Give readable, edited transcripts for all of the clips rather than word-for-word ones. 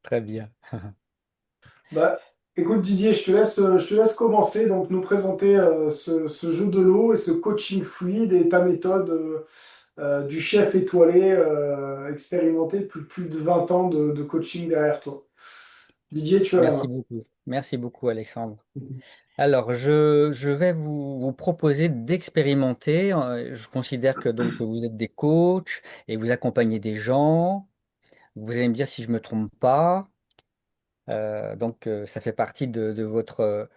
Très bien. Bah, écoute Didier, je te laisse commencer, donc nous présenter ce jeu de l'eau et ce coaching fluide et ta méthode du chef étoilé expérimenté, plus de 20 ans de coaching derrière toi. Didier, tu as la Merci main. beaucoup. Merci beaucoup, Alexandre. Alors, je vais vous proposer d'expérimenter. Je considère que donc vous êtes des coachs et vous accompagnez des gens. Vous allez me dire si je me trompe pas. Ça fait partie de votre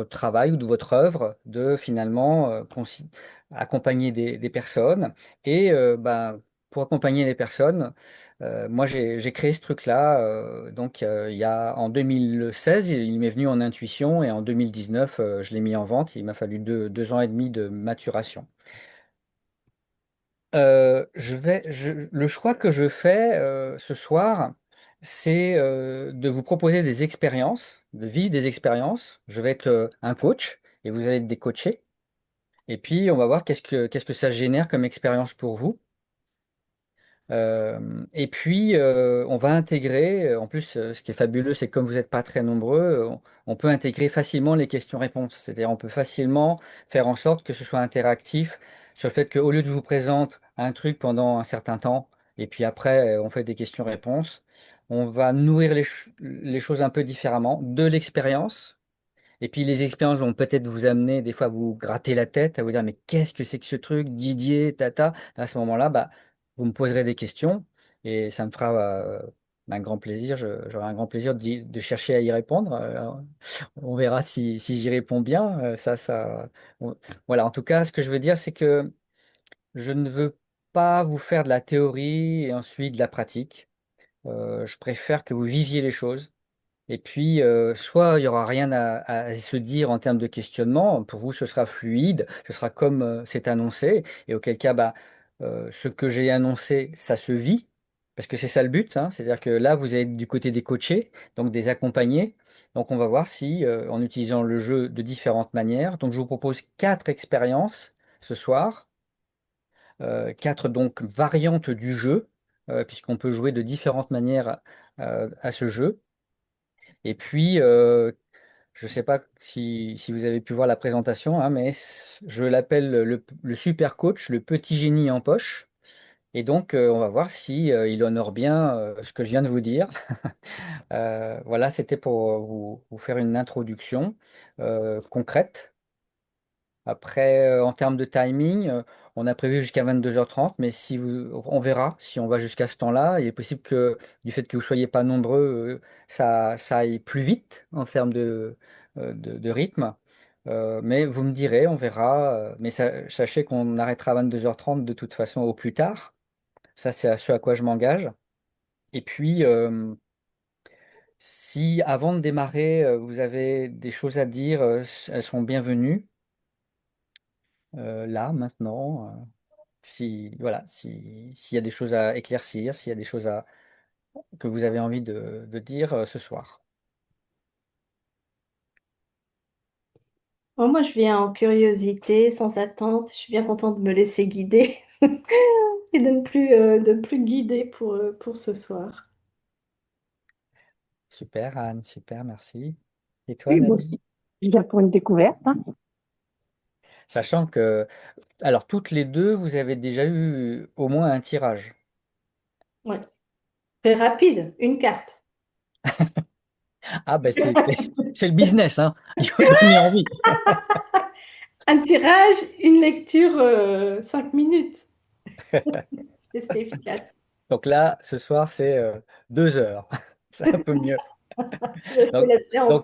travail ou de votre œuvre de finalement accompagner des personnes. Et pour accompagner les personnes, moi j'ai créé ce truc-là. Il y a en 2016, il m'est venu en intuition et en 2019, je l'ai mis en vente. Il m'a fallu 2 ans et demi de maturation. Le choix que je fais ce soir, c'est de vous proposer des expériences, de vivre des expériences. Je vais être un coach et vous allez être des coachés. Et puis, on va voir qu'est-ce que ça génère comme expérience pour vous. On va intégrer, en plus, ce qui est fabuleux, c'est que comme vous n'êtes pas très nombreux, on peut intégrer facilement les questions-réponses. C'est-à-dire, on peut facilement faire en sorte que ce soit interactif sur le fait qu'au lieu de je vous présente un truc pendant un certain temps, et puis après, on fait des questions-réponses, on va nourrir les choses un peu différemment de l'expérience. Et puis les expériences vont peut-être vous amener des fois à vous gratter la tête, à vous dire mais qu'est-ce que c'est que ce truc, Didier, tata. À ce moment-là, vous me poserez des questions et ça me fera un grand plaisir. J'aurai un grand plaisir de chercher à y répondre. On verra si j'y réponds bien. On- Voilà, en tout cas, ce que je veux dire, c'est que je ne veux pas vous faire de la théorie et ensuite de la pratique. Je préfère que vous viviez les choses. Et puis, soit il n'y aura rien à se dire en termes de questionnement, pour vous ce sera fluide, ce sera comme c'est annoncé, et auquel cas, ce que j'ai annoncé, ça se vit, parce que c'est ça le but, hein. C'est-à-dire que là, vous êtes du côté des coachés, donc des accompagnés, donc on va voir si, en utilisant le jeu de différentes manières, donc je vous propose 4 expériences ce soir, 4 donc variantes du jeu, puisqu'on peut jouer de différentes manières à ce jeu. Et puis, je ne sais pas si vous avez pu voir la présentation, hein, mais je l'appelle le super coach, le petit génie en poche. Et donc, on va voir si il honore bien ce que je viens de vous dire. Voilà, c'était pour vous faire une introduction concrète. Après, en termes de timing, on a prévu jusqu'à 22h30, mais on verra si on va jusqu'à ce temps-là. Il est possible que, du fait que vous ne soyez pas nombreux, ça aille plus vite en termes de rythme. Mais vous me direz, on verra. Mais sachez qu'on arrêtera à 22h30 de toute façon au plus tard. Ça, c'est à ce à quoi je m'engage. Et puis, si avant de démarrer, vous avez des choses à dire, elles sont bienvenues, là, maintenant. Si voilà, s'il y a des choses à éclaircir, s'il y a des choses que vous avez envie de dire ce soir. Bon, moi, je viens en curiosité, sans attente. Je suis bien contente de me laisser guider et de ne plus guider pour ce soir. Super, Anne, super, merci. Et toi, Oui, moi Nadine? aussi. Je viens pour une découverte, hein. Sachant que, alors, toutes les deux, vous avez déjà eu au moins un tirage. Ouais. Très rapide, une carte. Ah, ben, c'est le business, hein. Il faut donner envie. Un tirage, une lecture, 5 minutes. Et c'était efficace. Donc là, ce soir, c'est 2 heures. C'est un peu mieux. J'ai fait Donc, la séance.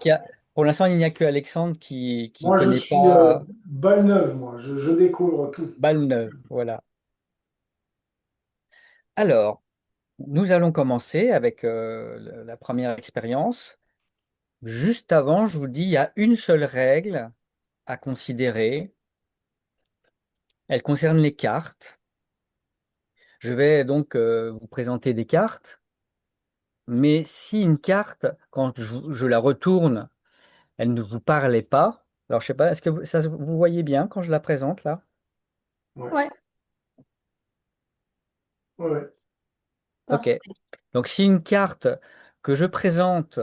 pour l'instant, il n'y a que Alexandre qui Moi, je connaît suis pas balle neuve, moi. Je découvre tout. Balneuve. Voilà. Alors, nous allons commencer avec la première expérience. Juste avant, je vous dis, il y a une seule règle à considérer. Elle concerne les cartes. Je vais donc vous présenter des cartes, mais si une carte, quand je la retourne, elle ne vous parlait pas, alors je sais pas, est-ce que vous voyez bien quand je la présente là? Ouais, Ouais, Ok. parfait. Donc si une carte que je présente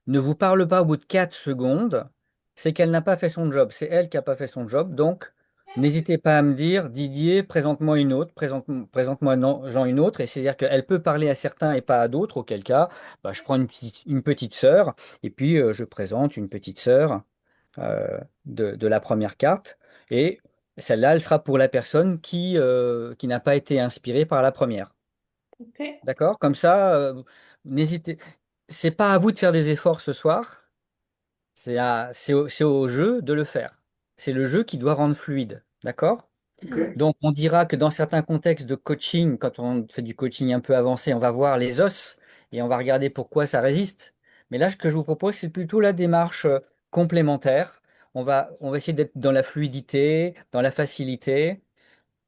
ne vous parle pas au bout de 4 secondes, c'est qu'elle n'a pas fait son job. C'est elle qui n'a pas fait son job. Donc, n'hésitez pas à me dire, Didier, présente-moi une autre, présente-moi Jean une autre. Et c'est-à-dire qu'elle peut parler à certains et pas à d'autres, auquel cas, bah, je prends une petite sœur et puis je présente une petite sœur de la première carte. Et celle-là, elle sera pour la personne qui n'a pas été inspirée par la première. Ok. D'accord? Comme ça, n'hésitez. C'est pas à vous de faire des efforts ce soir. C'est au jeu de le faire. C'est le jeu qui doit rendre fluide. D'accord? Ok. Donc, on dira que dans certains contextes de coaching, quand on fait du coaching un peu avancé, on va voir les os et on va regarder pourquoi ça résiste. Mais là, ce que je vous propose, c'est plutôt la démarche complémentaire. On va essayer d'être dans la fluidité, dans la facilité.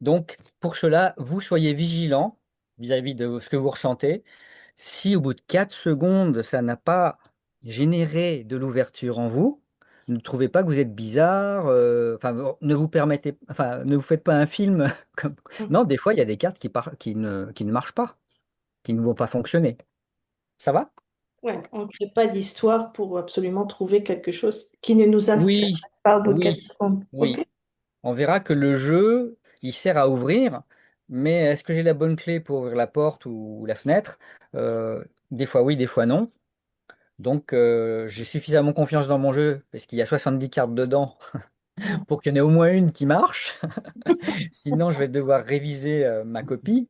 Donc, pour cela, vous soyez vigilant vis-à-vis de ce que vous ressentez. Si au bout de 4 secondes, ça n'a pas généré de l'ouverture en vous, ne trouvez pas que vous êtes bizarre, enfin, ne vous permettez, enfin, ne vous faites pas un film comme... Non, des fois, il y a des cartes qui ne marchent pas, qui ne vont pas fonctionner. Ça va? Ouais, on ne crée pas d'histoire pour absolument trouver quelque chose qui ne nous inspire Oui, pas au bout de 4 oui, secondes. Ok? oui. On verra que le jeu, il sert à ouvrir, mais est-ce que j'ai la bonne clé pour ouvrir la porte ou la fenêtre? Des fois oui, des fois non. Donc, j'ai suffisamment confiance dans mon jeu, parce qu'il y a 70 cartes dedans, pour qu'il y en ait au moins une qui marche. Sinon, je vais devoir réviser ma copie.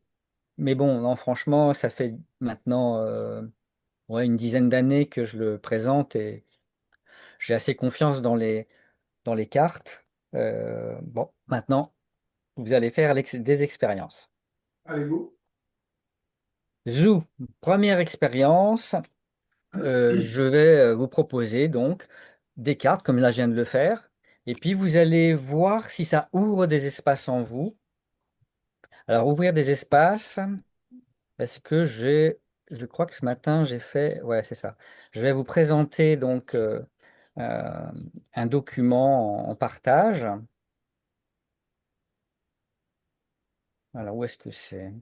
Mais bon, non, franchement, ça fait maintenant ouais, une dizaine d'années que je le présente et j'ai assez confiance dans les cartes. Bon, maintenant, vous allez faire des expériences. Allez, go. Zou, première expérience. Je vais vous proposer donc des cartes, comme là je viens de le faire, et puis vous allez voir si ça ouvre des espaces en vous. Alors ouvrir des espaces, est-ce que je crois que ce matin j'ai fait, ouais c'est ça. Je vais vous présenter donc euh, un document en partage. Alors où est-ce que c'est?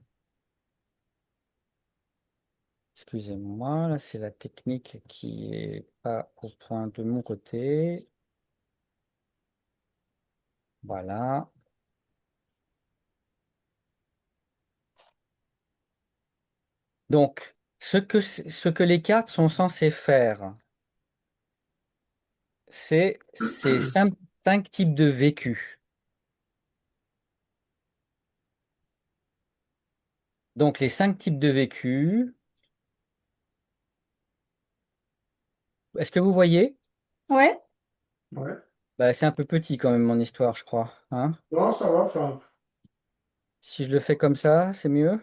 Excusez-moi, là c'est la technique qui est pas au point de mon côté. Voilà. Donc, ce que les cartes sont censées faire, c'est ces cinq types de vécu. Donc, les 5 types de vécu, est-ce que vous voyez? Ouais. Ouais. Bah, c'est un peu petit quand même mon histoire, je crois. Hein? Non, ça va, enfin, Si je le fais comme ça, c'est mieux?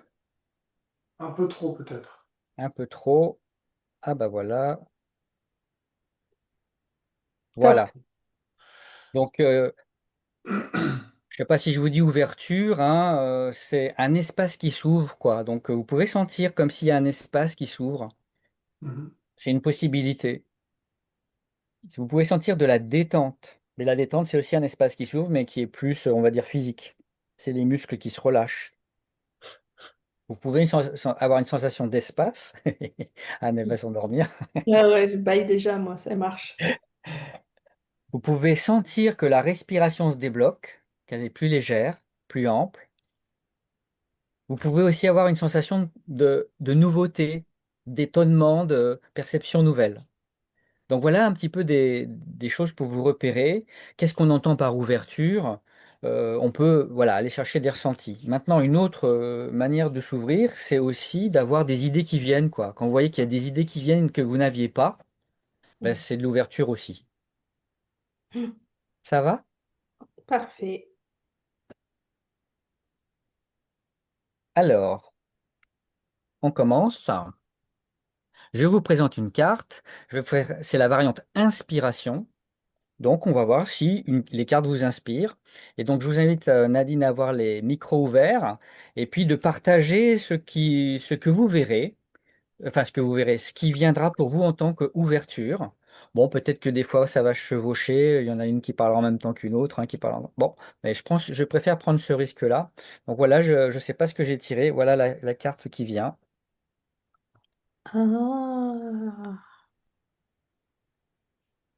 un peu trop peut-être. Un peu trop. Ah bah voilà. Top. Voilà. Donc, je ne sais pas si je vous dis ouverture, hein, c'est un espace qui s'ouvre, quoi. Donc, vous pouvez sentir comme s'il y a un espace qui s'ouvre. Mhm. C'est une possibilité. Si vous pouvez sentir de la détente. Mais la détente, c'est aussi un espace qui s'ouvre, mais qui est plus, on va dire, physique. C'est les muscles qui se relâchent. Vous pouvez avoir une sensation d'espace. Anne, elle va s'endormir. Ouais, ouais, je baille déjà, moi, ça marche. Vous pouvez sentir que la respiration se débloque, qu'elle est plus légère, plus ample. Vous pouvez aussi avoir une sensation de nouveauté, d'étonnement, de perception nouvelle. Donc voilà un petit peu des choses pour vous repérer. Qu'est-ce qu'on entend par ouverture? On peut voilà, aller chercher des ressentis. Maintenant, une autre manière de s'ouvrir, c'est aussi d'avoir des idées qui viennent, quoi. Quand vous voyez qu'il y a des idées qui viennent que vous n'aviez pas, ben, c'est de l'ouverture aussi. Ça va? Parfait. Alors, on commence. Je vous présente une carte. C'est la variante inspiration. Donc, on va voir si les cartes vous inspirent. Et donc, je vous invite, Nadine, à avoir les micros ouverts et puis de partager ce que vous verrez, enfin, ce que vous verrez, ce qui viendra pour vous en tant qu'ouverture. Bon, peut-être que des fois, ça va chevaucher. Il y en a une qui parle en même temps qu'une autre, qui parle Bon, mais je préfère prendre ce risque-là. Donc, voilà, je ne sais pas ce que j'ai tiré. Voilà la carte qui vient. Ah.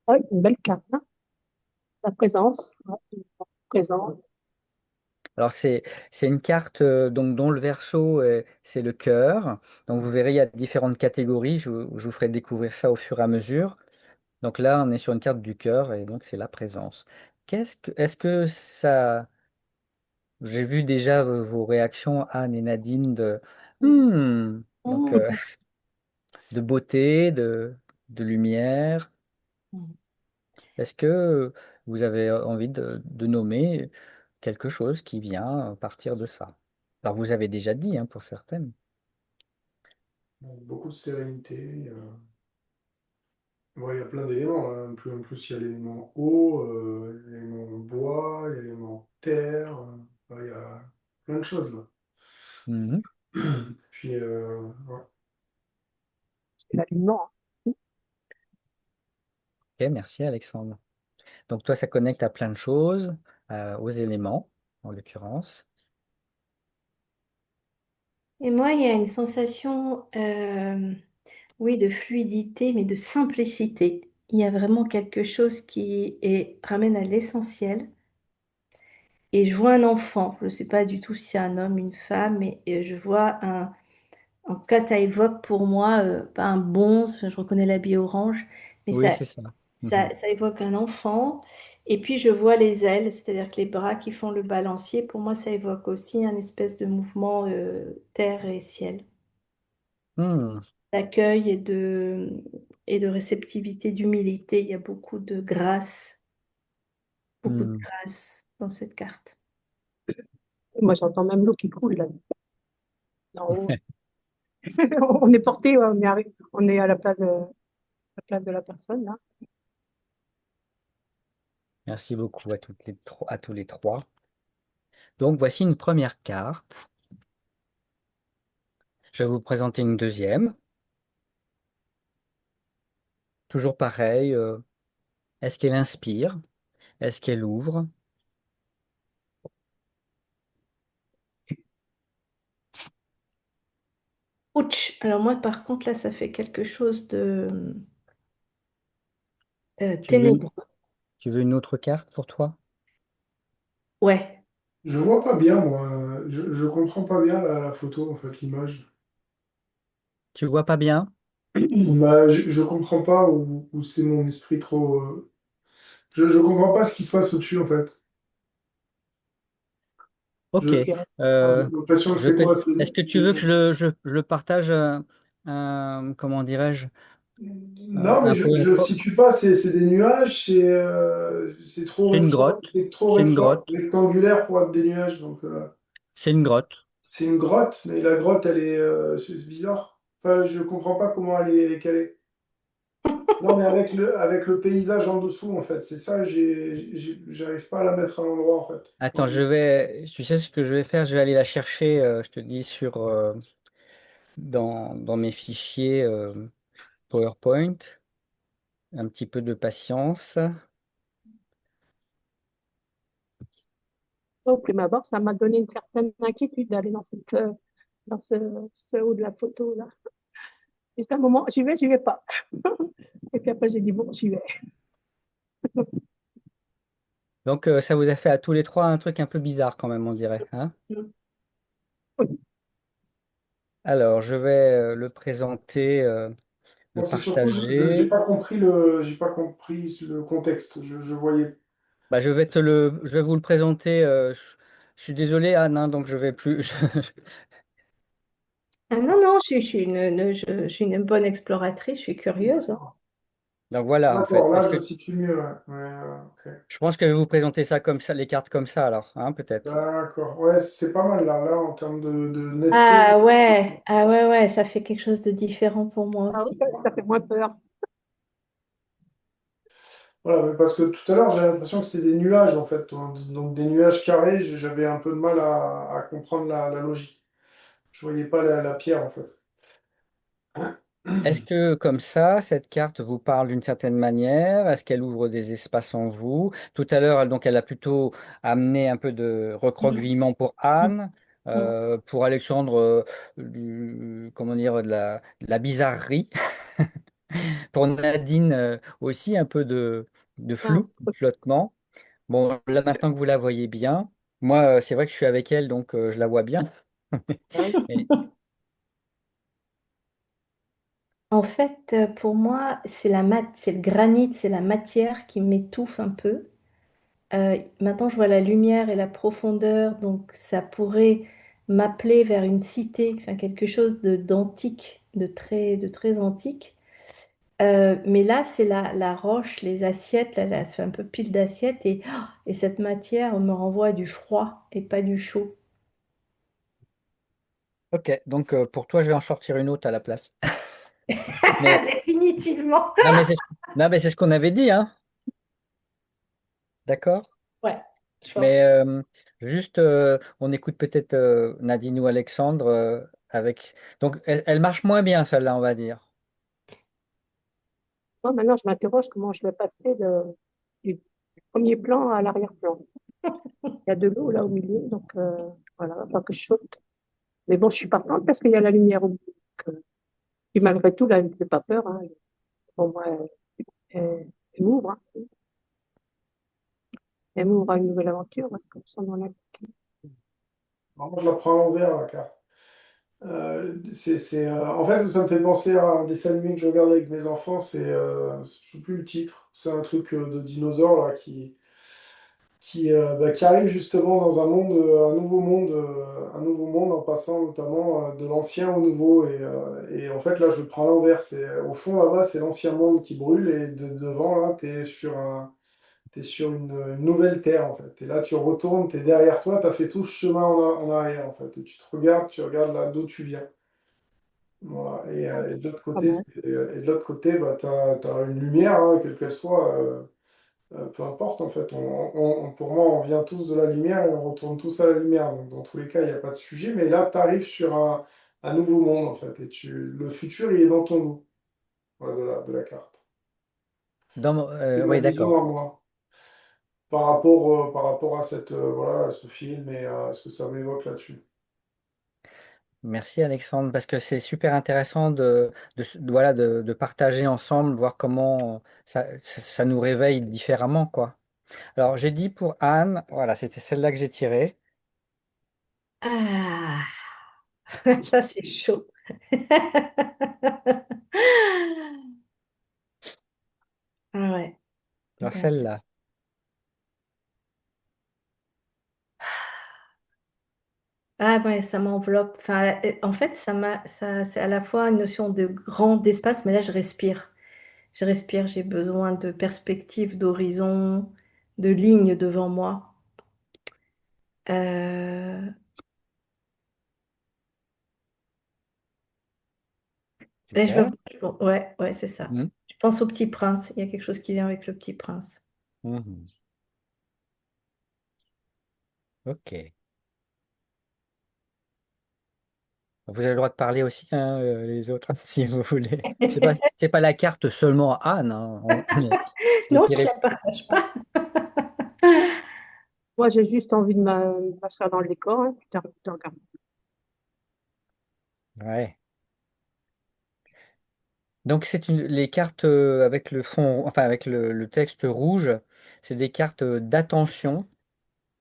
Ouais, une belle carte, hein. La présence, ouais, présence. Alors c'est une carte donc dont le verso c'est le cœur. Donc vous verrez il y a différentes catégories. Je vous ferai découvrir ça au fur et à mesure. Donc là on est sur une carte du cœur et donc c'est la présence. Est-ce que ça j'ai vu déjà vos réactions Anne et Nadine de hmm, donc Mm. de beauté, de lumière. Est-ce que vous avez envie de nommer quelque chose qui vient à partir de ça? Alors vous avez déjà dit hein, pour certaines. Beaucoup de sérénité. Ouais, il y a plein d'éléments, hein. En plus, il y a l'élément eau, l'élément bois, il y a l'élément terre. Ouais, il y a plein de choses là. Mhm. Puis, ouais. C'est l'alignement, hein. Ok, merci Alexandre. Donc toi, ça connecte à plein de choses, aux éléments en l'occurrence. Et moi, il y a une sensation, oui, de fluidité, mais de simplicité. Il y a vraiment quelque chose ramène à l'essentiel. Et je vois un enfant. Je ne sais pas du tout si c'est un homme, une femme, mais je vois un. En tout cas, ça évoque pour moi pas un bonze. Enfin, je reconnais l'habit orange, mais Oui, c'est ça. Mhm. ça évoque un enfant. Et puis je vois les ailes, c'est-à-dire que les bras qui font le balancier. Pour moi, ça évoque aussi un espèce de mouvement terre et ciel, Hmm, d'accueil et de réceptivité, d'humilité. Il y a beaucoup de hmm. grâce dans cette carte. Moi, j'entends même l'eau qui coule là. En haut. On est porté, ouais, on est à la place de la personne, là. Merci beaucoup à tous les trois. Donc voici une première carte. Je vais vous présenter une deuxième. Toujours pareil. Est-ce qu'elle inspire? Est-ce qu'elle ouvre? Ouch! Alors moi, par contre, là, ça fait quelque chose de Tu veux, ténébreux. tu veux une autre carte pour toi? Ouais. Je vois pas bien, moi. Je comprends pas bien la photo, en fait, l'image. Tu vois pas bien? Bah, je comprends pas où c'est mon esprit trop. Je comprends pas ce qui se passe au-dessus, en fait. Ok. Je, Euh, j'ai l'impression que je veux c'est que, quoi? est-ce que tu veux que je le partage, comment dirais-je, Non, mais un peu je le situe pas. C'est des nuages. c'est une grotte. C'est trop C'est une grotte. rectangulaire pour être des nuages. Donc, C'est une grotte. c'est une grotte, mais la grotte, c'est bizarre. Enfin, je comprends pas comment elle est calée. Non, mais avec le paysage en dessous, en fait, c'est ça, j'arrive pas à la mettre à l'endroit, en fait. Attends, tu sais ce que je vais faire? Je vais aller la chercher, je te dis, dans mes fichiers PowerPoint. Un petit peu de patience. Au prime abord, ça m'a donné une certaine inquiétude d'aller dans ce haut de la photo, là. Juste un moment, j'y vais pas. Et puis après, j'ai dit, bon, j'y vais. Donc, ça vous a fait à tous les trois un truc un peu bizarre quand même, on dirait, hein? Alors, je vais le présenter, le Bon, c'est surtout, partager. j'ai pas compris le contexte. Je voyais. Bah, je vais vous le présenter. Je suis désolé, Anne, hein, donc je vais plus. Ah non, non, je suis une bonne exploratrice, je suis curieuse, hein. Donc voilà, en D'accord, fait. là, je situe mieux. Ouais. Ouais, ok. Je pense que je vais vous présenter ça comme ça, les cartes comme ça, alors, hein, peut-être. D'accord. Ouais, c'est pas mal, là, en termes de netteté. Ah ouais, ouais, ça fait quelque chose de différent pour moi Ah oui, aussi. ça fait moins peur. Voilà, mais parce que tout à l'heure, j'avais l'impression que c'était des nuages, en fait. Donc, des nuages carrés, j'avais un peu de mal à comprendre la logique. Je voyais pas la pierre, en fait. Est-ce que, comme ça, cette carte vous parle d'une certaine manière? Est-ce qu'elle ouvre des espaces en vous? Tout à l'heure, donc, elle a plutôt amené un peu de recroquevillement pour Anne. Mm. Pour Alexandre, comment dire, de la bizarrerie. Pour Nadine, aussi un peu de Ah, flou, de flottement. Bon, là maintenant que vous la voyez bien, moi, c'est vrai que je suis avec elle, donc je la vois bien. ouais. Mais- En fait, pour moi, c'est le granit, c'est la matière qui m'étouffe un peu. Maintenant, je vois la lumière et la profondeur, donc ça pourrait m'appeler vers une cité, enfin quelque chose d'antique, de très antique. Mais là, c'est la roche, les assiettes, là, ça fait un peu pile d'assiettes, et cette matière me renvoie à du froid et pas du chaud. Ok, donc pour toi, je vais en sortir une autre à la place. Mais Définitivement. non, mais non, mais c'est ce qu'on avait dit, hein. D'accord? Ouais, je pense. Mais juste, on écoute peut-être Nadine ou Alexandre avec. Donc, elle marche moins bien, celle-là, on va dire. Moi, maintenant, je m'interroge comment je vais passer du premier plan à l'arrière-plan. Il y a de l'eau là au milieu, donc voilà, il va falloir que je saute. Mais bon, je suis partante parce qu'il y a la lumière au milieu. Donc, et malgré tout, là, elle ne me fait pas peur. Hein. Bon, moi, elle m'ouvre. Hein. Elle m'ouvre à une nouvelle aventure, hein, comme son nom l'indique. Vraiment, je la prends à l'envers, la carte. En fait, ça me fait penser à un dessin animé que je regarde avec mes enfants. Je ne sais plus le titre. C'est un truc de dinosaure là, qui arrive justement dans un monde, un nouveau monde en passant notamment de l'ancien au nouveau. Et en fait, là, je le prends à l'envers. Au fond, là-bas, c'est l'ancien monde qui brûle et devant, là, t'es sur une nouvelle terre, en fait. Et là, tu retournes, tu es derrière toi, tu as fait tout ce chemin en arrière, en fait. Et tu regardes là d'où tu viens. Voilà. Et de l'autre Pas côté, mal. bah, tu as une lumière, hein, quelle qu'elle soit. Peu importe en fait, pour moi on vient tous de la lumière et on retourne tous à la lumière. Donc dans tous les cas, il n'y a pas de sujet, mais là tu arrives sur un nouveau monde en fait, le futur il est dans ton dos, voilà, de la carte. C'est ma Oui, vision d'accord. à moi par rapport à voilà, à ce film et à ce que ça m'évoque là-dessus. Merci Alexandre, parce que c'est super intéressant voilà, de partager ensemble, voir comment ça nous réveille différemment, quoi. Alors, j'ai dit pour Anne, voilà, c'était celle-là que j'ai tirée. Ah, ça c'est chaud. Ah ouais, Alors, d'accord. celle-là. Ah ouais, ça m'enveloppe. Enfin, en fait, c'est à la fois une notion de grand espace, mais là, je respire. Je respire, j'ai besoin de perspective, d'horizon, de lignes devant moi. Euh, et Super. ouais, ouais, c'est ça. Mhm. Je pense au Petit Prince. Il y a quelque chose qui vient avec le Petit Prince. Mhm. Ok. Vous avez le droit de parler aussi, hein, les autres, si vous voulez. C'est pas la carte seulement Anne, hein. On Non, je tirait. la partage pas. Moi, j'ai juste envie de m'asseoir dans le décor, hein, puis de regarder. Ouais. Donc, les cartes avec le fond, enfin avec le texte rouge, c'est des cartes d'attention.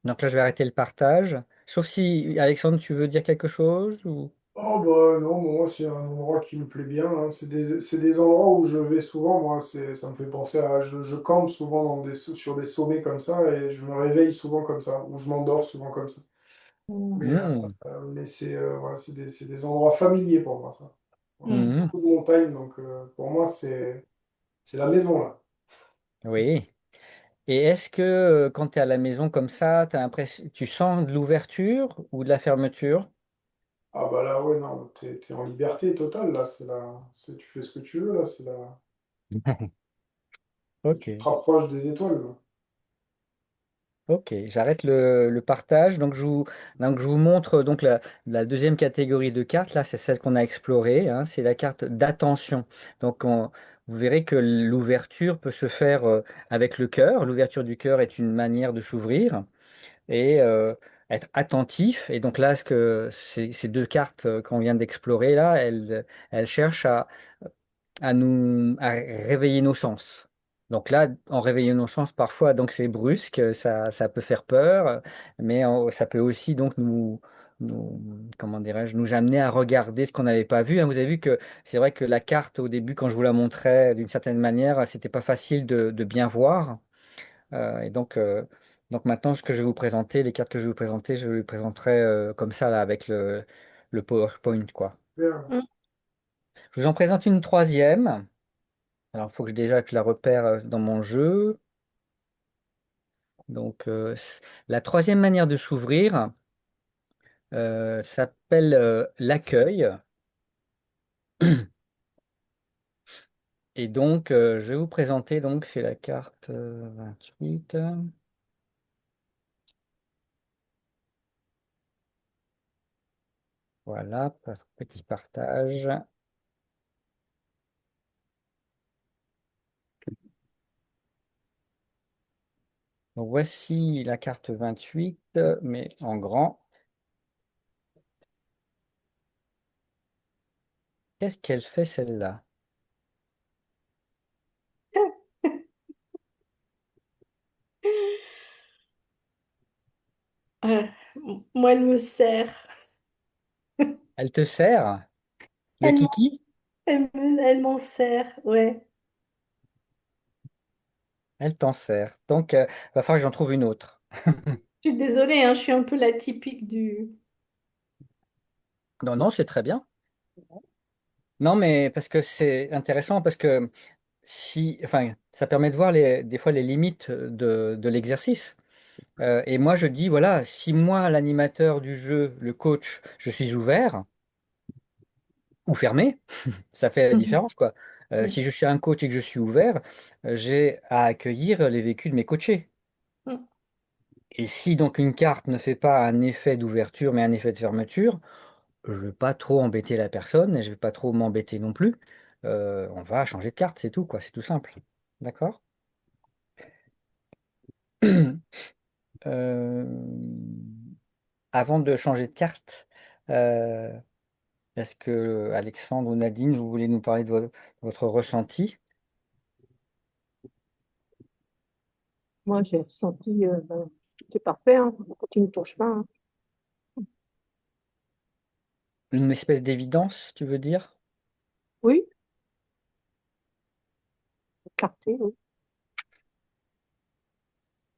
Donc là, je vais arrêter le partage. Sauf si, Alexandre, tu veux dire quelque chose ou... Oh bah non, moi c'est un endroit qui me plaît bien, hein. C'est des endroits où je vais souvent, moi, ça me fait penser à... Je campe souvent sur des sommets comme ça et je me réveille souvent comme ça, ou je m'endors souvent comme ça. Mais, Hmm. voilà, c'est des endroits familiers pour moi, ça. Moi, je fais Mm. Mhm. beaucoup de montagnes, donc pour moi c'est la maison là. Oui. Et est-ce que quand tu es à la maison comme ça, tu sens de l'ouverture ou de la fermeture? Ah bah là, ouais, non, t'es en liberté totale, là, tu fais ce que tu veux, là, tu te Ok. rapproches des étoiles, là. Ok, j'arrête le partage. Donc je vous montre donc la deuxième catégorie de cartes. Là, c'est celle qu'on a explorée, hein, c'est la carte d'attention. Donc vous verrez que l'ouverture peut se faire avec le cœur. L'ouverture du cœur est une manière de s'ouvrir. Et être attentif. Et donc là, ces deux cartes qu'on vient d'explorer, là, elles cherchent à réveiller nos sens. Donc là, en réveillant nos sens, parfois, donc c'est brusque, ça peut faire peur, mais ça peut aussi donc comment dirais-je, nous amener à regarder ce qu'on n'avait pas vu, hein. Vous avez vu que c'est vrai que la carte au début, quand je vous la montrais, d'une certaine manière, c'était pas facile de bien voir. Et donc maintenant, ce que je vais vous présenter, les cartes que je vais vous présenter, je les présenterai comme ça là, avec le PowerPoint, quoi. Bien. Mm. Je vous en présente une troisième. Alors, il faut que je la repère dans mon jeu. Donc, la troisième manière de s'ouvrir s'appelle l'accueil. Et donc, je vais vous présenter, donc, c'est la carte 28. Voilà, petit partage. Donc, voici la carte 28, mais en grand. Qu'est-ce qu'elle fait, celle-là? Euh, Moi, elle me sert. Elle te sert? Le Elle, kiki? elle m'en sert, ouais. Elle t'en sert. Donc, va falloir que j'en trouve une autre. Je suis désolée, hein, je suis un peu la typique du... Non, non, c'est très bien. Non, mais parce que c'est intéressant, parce que enfin, ça permet de voir des fois les limites de l'exercice. Et moi, je dis, voilà, si moi, l'animateur du jeu, le coach, je suis ouvert ou fermé, ça fait la Mhm. différence, quoi. Mhm. Si je suis un coach et que je suis ouvert, j'ai à accueillir les vécus de mes coachés. Et si donc une carte ne fait pas un effet d'ouverture, mais un effet de fermeture, je ne vais pas trop embêter la personne et je ne vais pas trop m'embêter non plus. On va changer de carte, c'est tout, quoi. C'est tout simple. D'accord? Euh, Avant de changer de carte, euh, est-ce que Alexandre ou Nadine, vous voulez nous parler de votre ressenti? Moi, j'ai ressenti, ben, c'est parfait, hein. On continue ton chemin, hein. Une espèce d'évidence, tu veux dire? Oui, clarté, oui.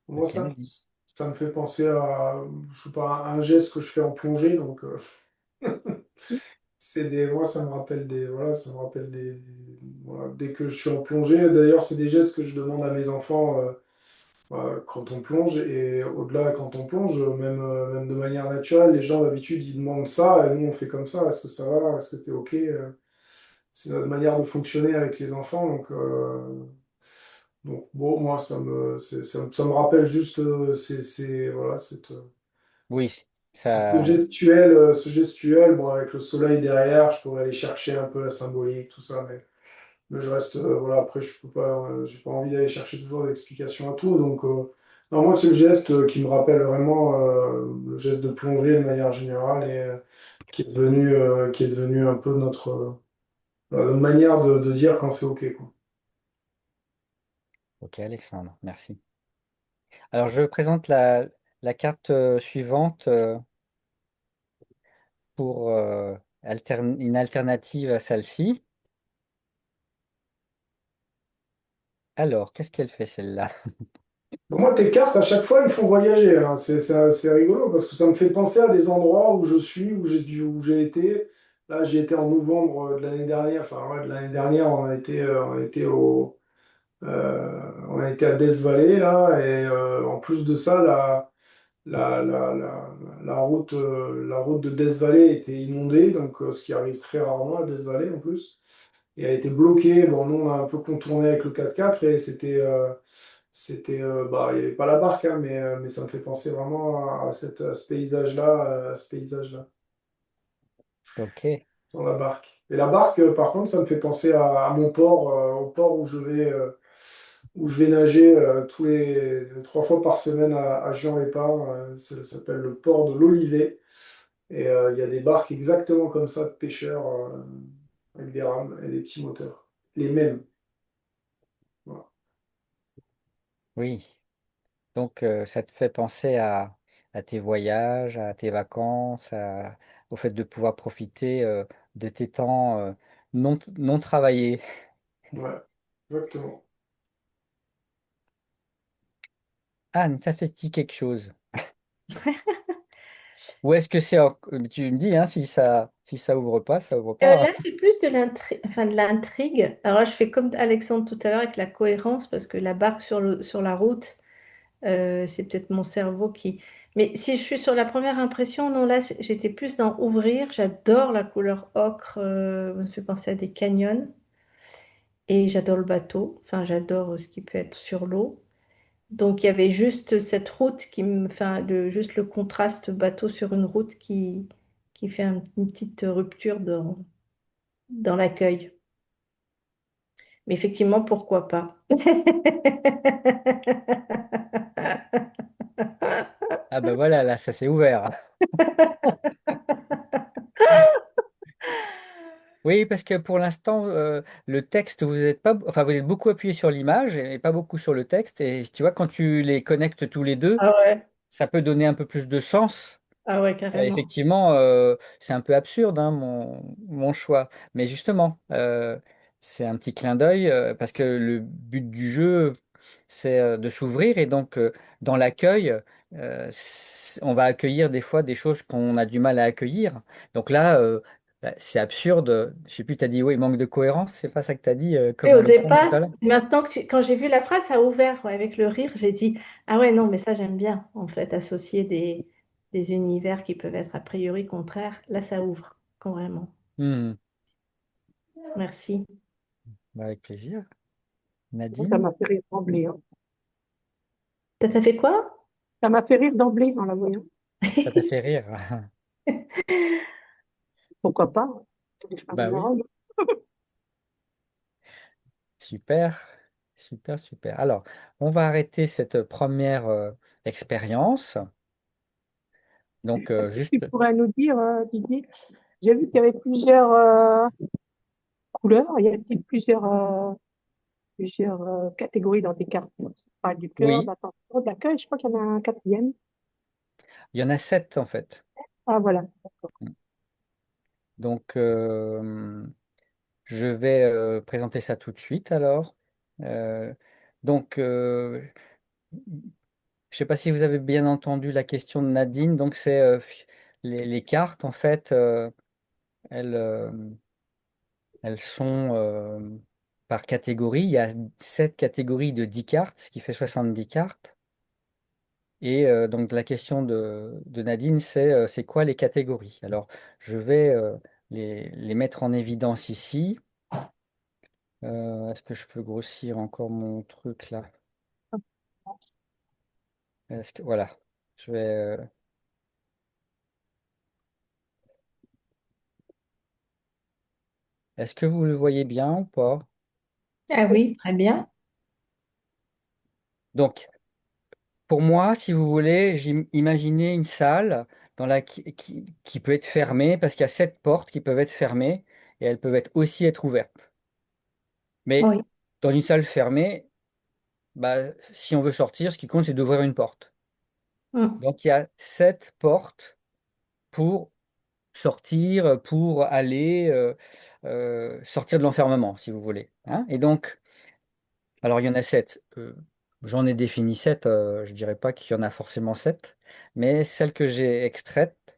Moi, Ok, Nadine. ça me fait penser à, je sais pas, un geste que je fais en plongée. Donc, moi, ça me rappelle voilà, ça me rappelle voilà, dès que je suis en plongée. D'ailleurs, c'est des gestes que je demande à mes enfants quand on plonge. Et au-delà, quand on plonge, même de manière naturelle, les gens d'habitude, ils demandent ça. Et nous, on fait comme ça. Est-ce que ça va? Est-ce que tu es OK? C'est notre manière de fonctionner avec les enfants. Donc bon, moi, ça me rappelle juste voilà, Oui, ce ça. gestuel, bon, avec le soleil derrière, je pourrais aller chercher un peu la symbolique, tout ça, mais je reste, voilà, après, je peux pas, j'ai pas envie d'aller chercher toujours d'explications à tout, donc, non, moi, c'est le geste qui me rappelle vraiment le geste de plongée de manière générale et qui est devenu un peu notre manière de dire quand c'est OK, quoi. Ok, Alexandre, merci. Alors, je présente la carte suivante pour une alternative à celle-ci. Alors, qu'est-ce qu'elle fait celle-là? Bon, moi, tes cartes, à chaque fois, ils me font voyager, hein. C'est rigolo parce que ça me fait penser à des endroits où je suis, où j'ai été. Là, j'ai été en novembre de l'année dernière. Enfin, ouais, de l'année dernière, on a été à Death Valley, là. Et en plus de ça, la, la, la, la route de Death Valley était inondée, donc ce qui arrive très rarement à Death Valley en plus. Et a été bloquée. Bon, nous, on a un peu contourné avec le 4x4 et bah, il n'y avait pas la barque, hein, mais ça me fait penser vraiment à ce paysage-là, à ce paysage-là, Ok. sans la barque. Et la barque, par contre, ça me fait penser à mon port, au port où je vais. où je vais nager tous les 3 fois par semaine à Juan-les-Pins. Ça s'appelle le port de l'Olivet. Et il y a des barques exactement comme ça de pêcheurs avec des rames et des petits moteurs. Les mêmes. Voilà. Oui. Donc, ça te fait penser à tes voyages, à tes vacances, au fait de pouvoir profiter de tes temps non travaillés. Ouais, exactement. Anne, ça fait-il quelque chose? Ou est-ce que tu me dis, hein, si ça ouvre pas, ça ouvre pas. Là, c'est plus de l'intrigue, enfin, de l'intrigue. Alors là, je fais comme Alexandre tout à l'heure avec la cohérence, parce que la barque sur la route, c'est peut-être mon cerveau qui... Mais si je suis sur la première impression, non, là, j'étais plus dans ouvrir. J'adore la couleur ocre, ça me fait penser à des canyons. Et j'adore le bateau, enfin, j'adore ce qui peut être sur l'eau. Donc, il y avait juste cette route enfin, juste le contraste bateau sur une route qui fait une petite rupture dans l'accueil. Mais effectivement, pourquoi pas? Ah ben voilà, là, ça s'est ouvert. Oui, parce que pour l'instant, le texte, vous êtes pas, enfin, vous êtes beaucoup appuyé sur l'image et pas beaucoup sur le texte. Et tu vois, quand tu les connectes tous les deux, Ah ouais, ça peut donner un peu plus de sens. ah ouais, carrément. Effectivement, c'est un peu absurde, hein, mon choix. Mais justement, c'est un petit clin d'œil parce que le but du jeu, c'est de s'ouvrir. Et donc, dans l'accueil, on va accueillir des fois des choses qu'on a du mal à accueillir. Donc là, bah, c'est absurde. Je sais plus, tu as dit, oui, manque de cohérence. C'est pas ça que tu as dit, Et comme au Alexandre départ, tout à l'heure? maintenant quand j'ai vu la phrase, ça a ouvert ouais, avec le rire. J'ai dit, ah ouais, non, mais ça j'aime bien, en fait, associer des univers qui peuvent être a priori contraires. Là, ça ouvre, quand vraiment. Hmm, Merci. bah, avec plaisir. Moi, ça Nadine, m'a fait rire d'emblée, hein. T'as fait quoi? Ça m'a fait rire d'emblée en la voyant. ça t'a fait rire. Pourquoi pas? Tous les femmes Bah oui. aiment. Super, super, super. Alors, on va arrêter cette première expérience. Donc, Est-ce que tu juste, pourrais nous dire, Didier, j'ai vu qu'il y avait plusieurs couleurs, il y avait plusieurs catégories dans tes cartes. Tu parles du cœur, de oui, l'attention, de l'accueil, je crois qu'il y en a un quatrième. il y en a 7 en fait. Ah voilà. Donc, je vais présenter ça tout de suite alors. Euh, donc, je ne sais pas si vous avez bien entendu la question de Nadine. Donc, c'est les cartes en fait, elles, elles sont par catégorie. Il y a 7 catégories de 10 cartes, ce qui fait 70 cartes. Et donc la question de Nadine, c'est quoi les catégories? Alors, je vais les mettre en évidence ici. Est-ce que je peux grossir encore mon truc là? Voilà. Je vais, est-ce que vous le voyez bien ou pas? Ah oui, très bien. Donc, pour moi, si vous voulez, imaginez une salle qui peut être fermée parce qu'il y a 7 portes qui peuvent être fermées et elles peuvent aussi être ouvertes. Mais Oui. dans une salle fermée, bah, si on veut sortir, ce qui compte, c'est d'ouvrir une porte. Mm. Donc, il y a 7 portes pour sortir, pour aller sortir de l'enfermement, si vous voulez. Hein. Et donc, alors, il y en a 7. J'en ai défini 7. Je ne dirais pas qu'il y en a forcément 7. Mais celles que j'ai extraites,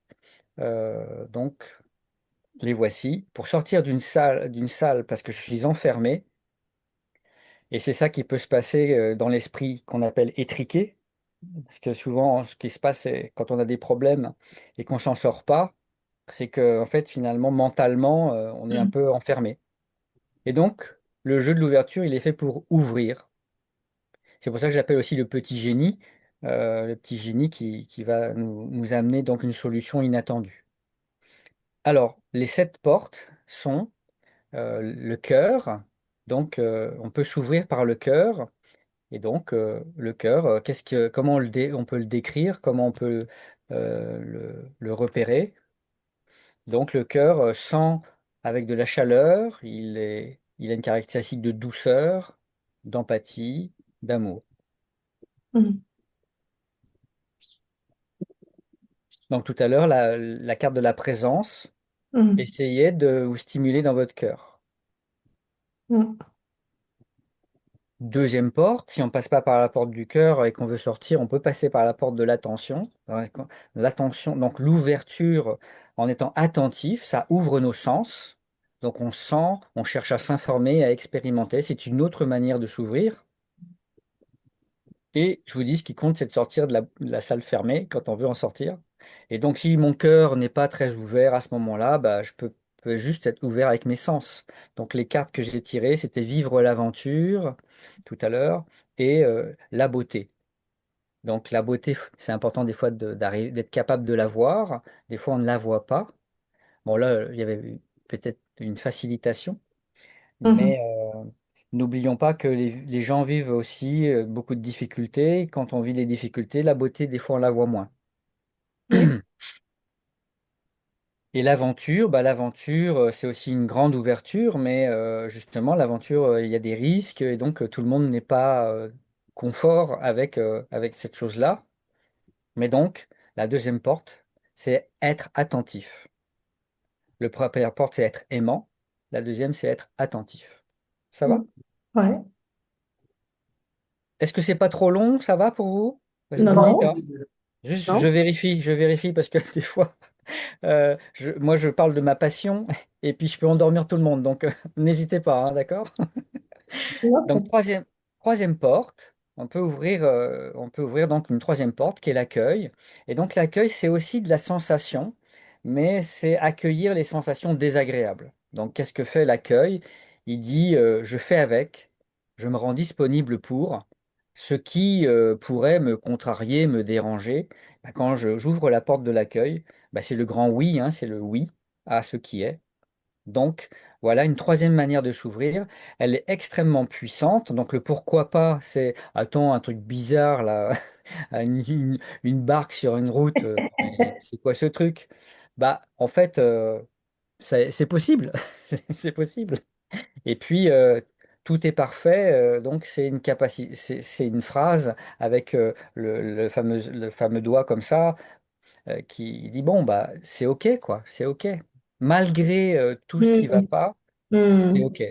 donc, les voici. Pour sortir d'une salle, parce que je suis enfermé, et c'est ça qui peut se passer dans l'esprit qu'on appelle étriqué. Parce que souvent, ce qui se passe, c'est quand on a des problèmes et qu'on s'en sort pas, c'est que en fait, finalement, mentalement, on est un Mm. peu enfermé. Et donc, le jeu de l'ouverture, il est fait pour ouvrir. C'est pour ça que j'appelle aussi le petit génie qui va nous amener donc une solution inattendue. Alors, les 7 portes sont le cœur. Donc, on peut s'ouvrir par le cœur. Et donc, le cœur, comment on peut le décrire, comment on peut le repérer? Donc, le cœur sent avec de la chaleur, il a une caractéristique de douceur, d'empathie, d'amour. Mhm. Donc, tout à l'heure, la carte de la présence, Mhm. essayez de vous stimuler dans votre cœur. Mhm. Deuxième porte, si on passe pas par la porte du cœur et qu'on veut sortir, on peut passer par la porte de l'attention. L'attention, donc l'ouverture en étant attentif, ça ouvre nos sens. Donc on sent, on cherche à s'informer, à expérimenter. C'est une autre manière de s'ouvrir. Et je vous dis, ce qui compte, c'est de sortir de la salle fermée quand on veut en sortir. Et donc si mon cœur n'est pas très ouvert à ce moment-là, bah, peux juste être ouvert avec mes sens. Donc les cartes que j'ai tirées, c'était vivre l'aventure tout à l'heure et la beauté. Donc la beauté, c'est important des fois d'être capable de la voir. Des fois, on ne la voit pas. Bon, là, il y avait peut-être une facilitation, mais Mhm. n'oublions pas que les gens vivent aussi beaucoup de difficultés. Quand on vit les difficultés, la beauté, des fois, on la voit moins. Oui. Et l'aventure, bah, l'aventure, c'est aussi une grande ouverture, mais justement, l'aventure, il y a des risques, et donc tout le monde n'est pas confort avec cette chose-là. Mais donc, la deuxième porte, c'est être attentif. Le première porte, c'est être aimant. La deuxième, c'est être attentif. Ça va? Mhm. Ouais. Est-ce que c'est pas trop long? Ça va pour vous? Vous Non, me dites, non, hein. Juste, non. je vérifie parce que des fois, moi, je parle de ma passion et puis je peux endormir tout le monde. Donc, n'hésitez pas, hein, d'accord? Non, Donc, troisième porte, on peut ouvrir donc une troisième porte qui est l'accueil. Et donc, l'accueil, c'est aussi de la sensation, mais c'est accueillir les sensations désagréables. Donc, qu'est-ce que fait l'accueil? Il dit, je fais avec, je me rends disponible pour ce qui pourrait me contrarier, me déranger. Bah, quand j'ouvre la porte de l'accueil, bah, c'est le grand oui, hein, c'est le oui à ce qui est. Donc, voilà une troisième manière de s'ouvrir. Elle est extrêmement puissante. Donc, le pourquoi pas, c'est, attends, un truc bizarre là, une barque sur une route. Mais c'est quoi ce truc? Bah, en fait, c'est possible. C'est possible. Et puis, tout est parfait. Donc, c'est une capacité, c'est une phrase avec le fameux doigt comme ça qui dit, bon, bah, c'est OK, quoi. C'est OK. Malgré tout ce qui va Mhm. pas. C'est Mhm. OK.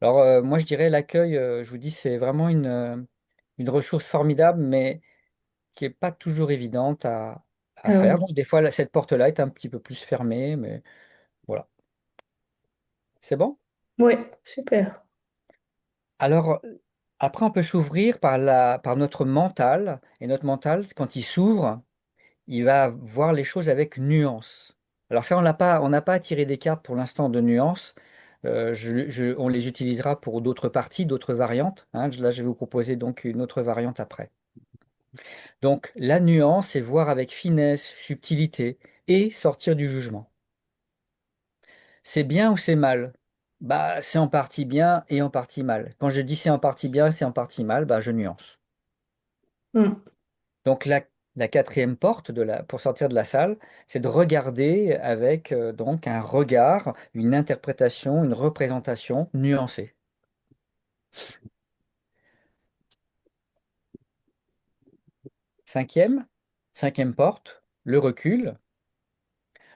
Alors, moi, je dirais l'accueil, je vous dis, c'est vraiment une ressource formidable, mais qui n'est pas toujours évidente à Ah faire. oui. Donc, des fois, cette porte-là est un petit peu plus fermée, mais voilà. C'est bon? Oui, super. Alors, après, on peut s'ouvrir par notre mental. Et notre mental, quand il s'ouvre, il va voir les choses avec nuance. Alors ça, on n'a pas à tirer des cartes pour l'instant de nuance. On les utilisera pour d'autres parties, d'autres variantes, hein. Là, je vais vous proposer donc une autre variante après. Donc la nuance, c'est voir avec finesse, subtilité et sortir du jugement. C'est bien ou c'est mal? Bah, c'est en partie bien et en partie mal. Quand je dis c'est en partie bien, c'est en partie mal, bah, je nuance. Mhm. Donc la quatrième porte pour sortir de la salle, c'est de regarder avec donc un regard, une interprétation, une représentation nuancée. Cinquième, cinquième porte, le recul.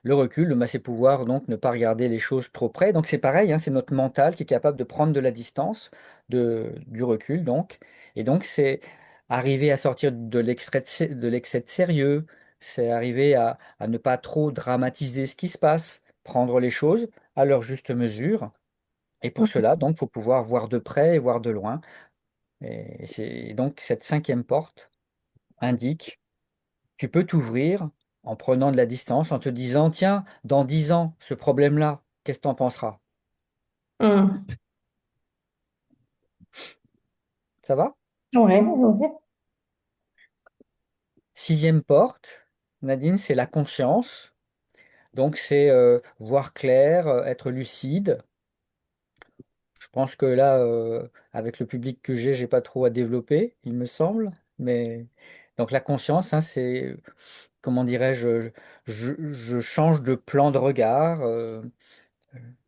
Le recul, bah, c'est pouvoir donc ne pas regarder les choses trop près. Donc c'est pareil, hein, c'est notre mental qui est capable de prendre de la distance, du recul donc. Et donc c'est arriver à sortir de l'excès de sérieux, c'est arriver à ne pas trop dramatiser ce qui se passe, prendre les choses à leur juste mesure. Et pour Mhm. cela, donc, il faut pouvoir voir de près et voir de loin. Et donc cette cinquième porte indique tu peux t'ouvrir en prenant de la distance, en te disant, tiens, dans 10 ans, ce problème-là, qu'est-ce que tu en penseras? Mhm. Ça va? Ouais, ouais. Sixième porte, Nadine, c'est la conscience. Donc, c'est voir clair, être lucide. Je pense que là, avec le public que j'ai pas trop à développer, il me semble. Mais donc la conscience, hein, c'est, comment dirais-je, je change de plan de regard.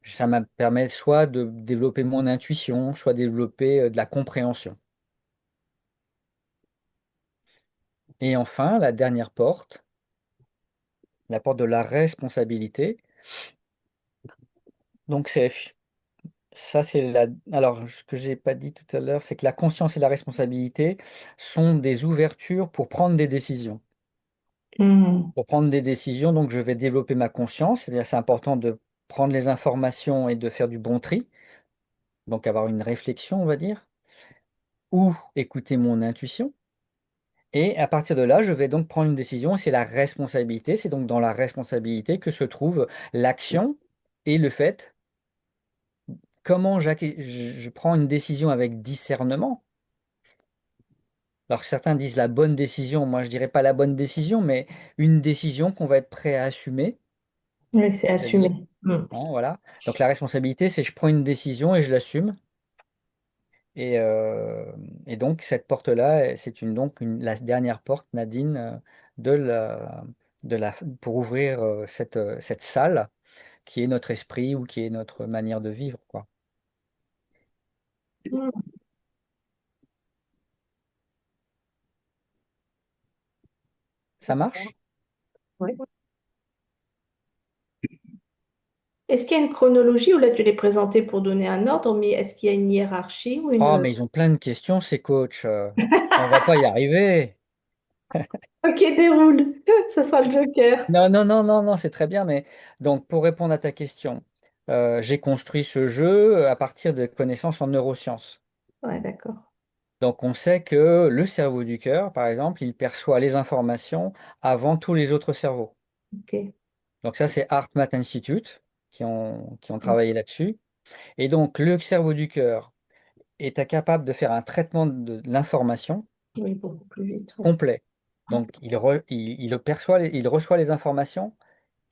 Ça me permet soit de développer mon intuition, soit développer de la compréhension. Et enfin, la dernière porte, la porte de la responsabilité. Donc ça, c'est la. Alors, ce que j'ai pas dit tout à l'heure, c'est que la conscience et la responsabilité sont des ouvertures pour prendre des décisions. Mhm. Pour prendre des décisions, donc je vais développer ma conscience, c'est-à-dire c'est important de prendre les informations et de faire du bon tri, donc avoir une réflexion, on va dire, ou écouter mon intuition. Et à partir de là, je vais donc prendre une décision, et c'est la responsabilité. C'est donc dans la responsabilité que se trouve l'action et le fait. Comment je prends une décision avec discernement. Alors certains disent la bonne décision, moi je dirais pas la bonne décision, mais une décision qu'on va être prêt à assumer. Oui, c'est assumé. C'est-à-dire, Mhm. hein, voilà. Donc la responsabilité, c'est je prends une décision et je l'assume. Et, euh, et donc cette porte-là, c'est la dernière porte, Nadine, de la, pour ouvrir cette salle qui est notre esprit ou qui est notre manière de vivre, quoi. Mhm. Ça D'accord. marche? Ouais. Est-ce qu'il y a une chronologie ou là tu l'es présenté pour donner un ordre, mais est-ce qu'il y a une hiérarchie ou Oh, une... mais ils ont plein de questions, ces coachs. On va pas y arriver. Ok, déroule. Ça sera le joker. Non, non, non, non, non, c'est très bien. Mais donc, pour répondre à ta question, j'ai construit ce jeu à partir de connaissances en neurosciences. Ouais, d'accord. Donc, on sait que le cerveau du cœur, par exemple, il perçoit les informations avant tous les autres cerveaux. Ok. Donc, ça, c'est HeartMath Institute qui ont travaillé là-dessus. Et donc, le cerveau du cœur est capable de faire un traitement de l'information Oui, beaucoup plus vite. Ouais. complet. Donc, il perçoit, il reçoit les informations,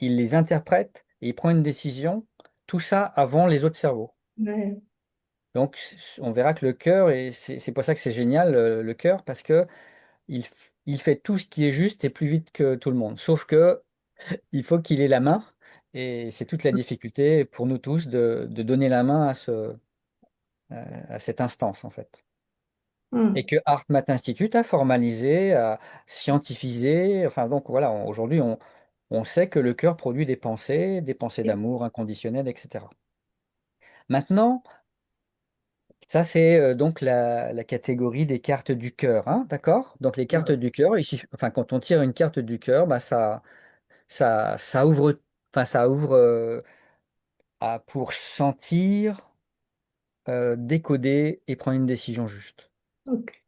il les interprète et il prend une décision, tout ça avant les autres cerveaux. Ouais. Donc, on verra que le cœur, et c'est pour ça que c'est génial, le cœur, parce que il fait tout ce qui est juste et plus vite que tout le monde. Sauf que il faut qu'il ait la main, et c'est toute la difficulté pour nous tous de donner la main à cette instance, en fait. Et Hmm. que HeartMath Institute a formalisé, a scientifisé. Enfin, donc voilà, aujourd'hui, on sait que le cœur produit des pensées Ok. d'amour inconditionnel, etc. Maintenant, ça, c'est donc la catégorie des cartes du cœur, hein, d'accord? Donc les cartes du cœur, enfin, quand on tire une carte du cœur, bah, ça ouvre, enfin, ça ouvre pour sentir, décoder et prendre une décision juste. Ok.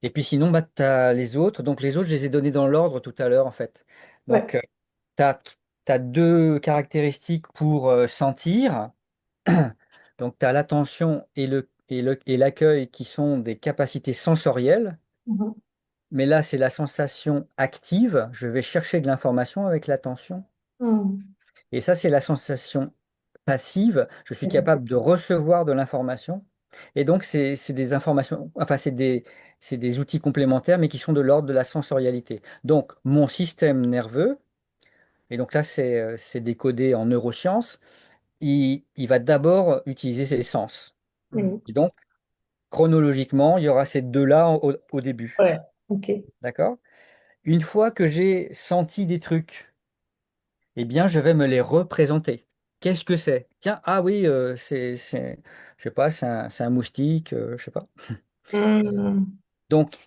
Et puis sinon, bah, tu as les autres. Donc les autres, je les ai donnés dans l'ordre tout à l'heure, en fait. Donc Ouais. tu as deux caractéristiques pour sentir. Donc tu as l'attention et l'accueil qui sont des capacités sensorielles. Mhm. Mais là, c'est la sensation active. Je vais chercher de l'information avec l'attention. Hmm. Et ça, c'est la sensation passive. Je suis D'accord. capable de recevoir de l'information. Et donc, c'est des informations, enfin, c'est des outils complémentaires, mais qui sont de l'ordre de la sensorialité. Donc, mon système nerveux, et donc ça, c'est décodé en neurosciences, il va d'abord utiliser ses sens. Oui. Et donc, chronologiquement, il y aura ces deux-là au début. Ouais. Ok. D'accord? Une fois que j'ai senti des trucs, eh bien, je vais me les représenter. Qu'est-ce que c'est? Tiens, ah oui, je sais pas, c'est un moustique, je sais pas. Hmm. Donc,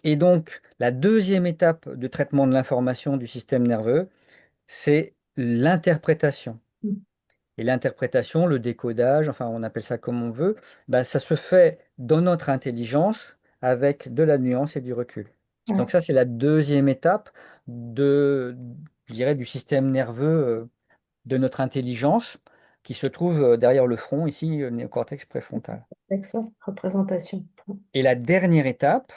la deuxième étape de traitement de l'information du système nerveux, c'est l'interprétation. Et l'interprétation, le décodage, enfin, on appelle ça comme on veut, bah, ça se fait dans notre intelligence avec de la nuance et du recul. Donc Ouais. ça, c'est la deuxième étape de, je dirais, du système nerveux de notre intelligence qui se trouve derrière le front, ici, le néocortex préfrontal. Avec ça, représentation. Et la dernière étape,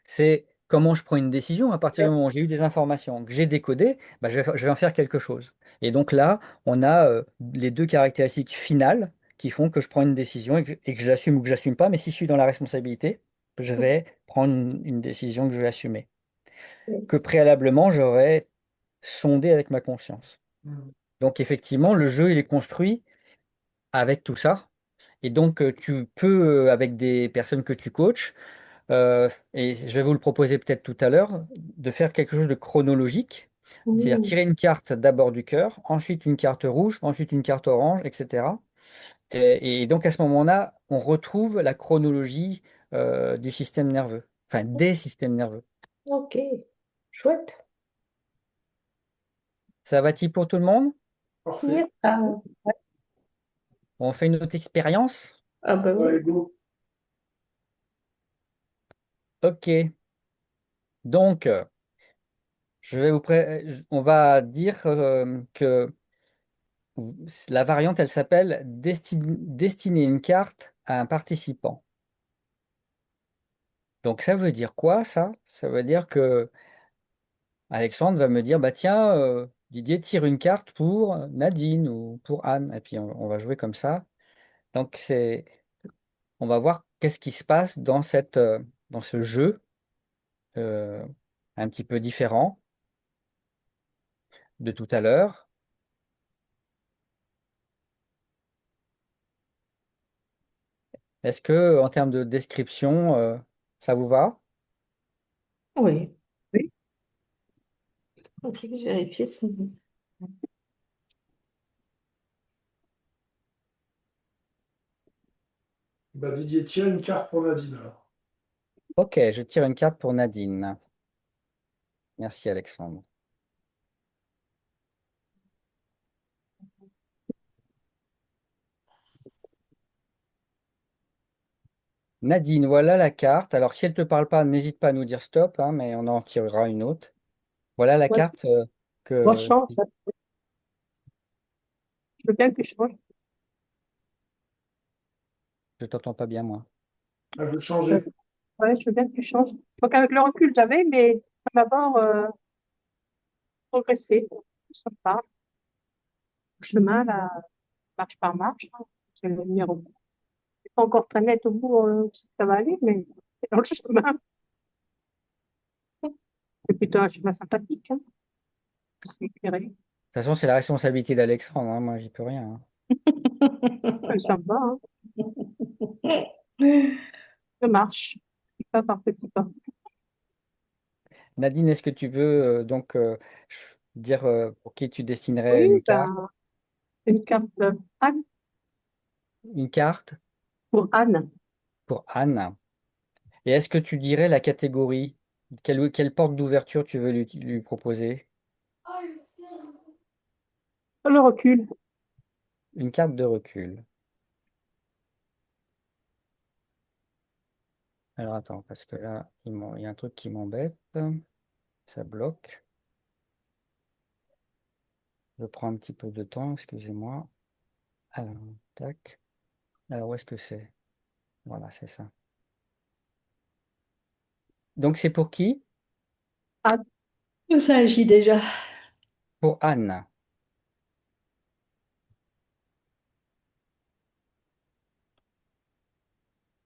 c'est comment je prends une décision à partir du Ouais. moment où j'ai eu des informations que j'ai décodées, je vais en faire quelque chose. Et donc là, on a les deux caractéristiques finales qui font que je prends une décision et que je l'assume ou que je l'assume pas. Mais si je suis dans la responsabilité, je vais prendre une décision que je vais assumer. Que Yes. préalablement, j'aurais sondé avec ma conscience. Mhm. Donc effectivement, le jeu, il est construit avec tout ça. Et donc, tu peux, avec des personnes que tu coaches, et je vais vous le proposer peut-être tout à l'heure, de faire quelque chose de chronologique, c'est-à-dire Mm. tirer une carte d'abord du cœur, ensuite une carte rouge, ensuite une carte orange, etc. Et donc à ce moment-là, on retrouve la chronologie du système nerveux, enfin des systèmes nerveux. Ok, chouette. Ça va-t-il pour tout le monde? Parfait. Yep. Ah, ouais. On fait une autre expérience? Ah bah oui. Allez, go. Ok. Donc, on va dire que la variante, elle s'appelle destiner une carte à un participant. Donc ça veut dire quoi ça? Ça veut dire que Alexandre va me dire, bah tiens, Didier tire une carte pour Nadine ou pour Anne. Et puis on va jouer comme ça. Donc on va voir qu'est-ce qui se passe dans ce jeu euh, un petit peu différent de tout à l'heure. Est-ce que en termes de description, ça vous va? Oui. Oui. Donc, je vais juste vérifier si... Bah, Didier, tire une carte pour Nadine alors. Ok, je tire une carte pour Nadine. Merci Alexandre. Nadine, voilà la carte. Alors, si elle ne te parle pas, n'hésite pas à nous dire stop, hein, mais on en tirera une autre. Voilà la Moi, carte moi, je que change. Je veux bien que tu changes. je t'entends pas bien, moi. Elle veut Euh, changer. Ouais, je veux bien que tu changes. Donc, avec le recul, j'avais, mais d'abord progresser. Ça part. Chemin, là, marche par marche. Hein. C'est le numéro. C'est pas encore très net au bout, si ça va aller, mais c'est dans le chemin. C'est plutôt un chemin sympathique. Hein. C'est éclairé. De toute façon, c'est la responsabilité d'Alexandre, hein, moi, j'y peux rien, hein. Ça me va, hein. Ça marche. Petit pas par petit pas. Nadine, est-ce que tu veux dire pour qui tu destinerais Oui, une carte? ben, une carte Anne Une carte pour Anne. pour Anne. Et est-ce que tu dirais la catégorie? Quelle porte d'ouverture tu veux lui proposer? Sur le recul. Une carte de recul. Alors attends, parce que là, il y a un truc qui m'embête. Ça bloque. Je prends un petit peu de temps, excusez-moi. Alors, tac. Alors, où est-ce que c'est? Voilà, c'est ça. Donc, c'est pour qui? Anne. Ça agit déjà. Pour Anne.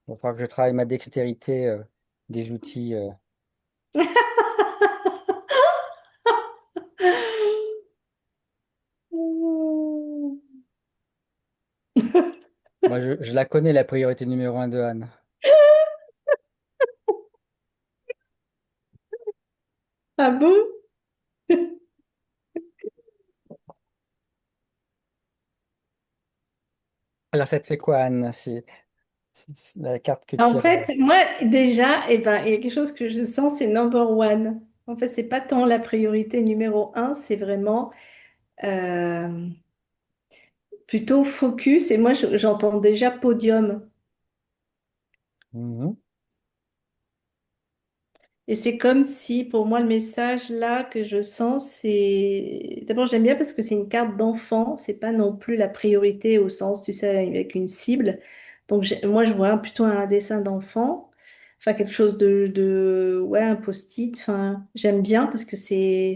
Il va falloir que je travaille ma dextérité des outils. Moi, je la connais, la priorité numéro 1 de Anne. Ah bon? Alors, ça te fait quoi, Anne? C'est la carte que En tire. fait, moi, déjà, eh ben, il y a quelque chose que je sens, c'est number one. En fait, c'est pas tant la priorité numéro un, c'est vraiment euh, plutôt focus. Et moi, j'entends déjà podium. Mhm. Et c'est comme si, pour moi, le message là que je sens, c'est... D'abord, j'aime bien parce que c'est une carte d'enfant. C'est pas non plus la priorité au sens, tu sais, avec une cible. Donc, moi, je vois plutôt un dessin d'enfant. Enfin, quelque chose Ouais, un post-it. Enfin, j'aime bien parce que c'est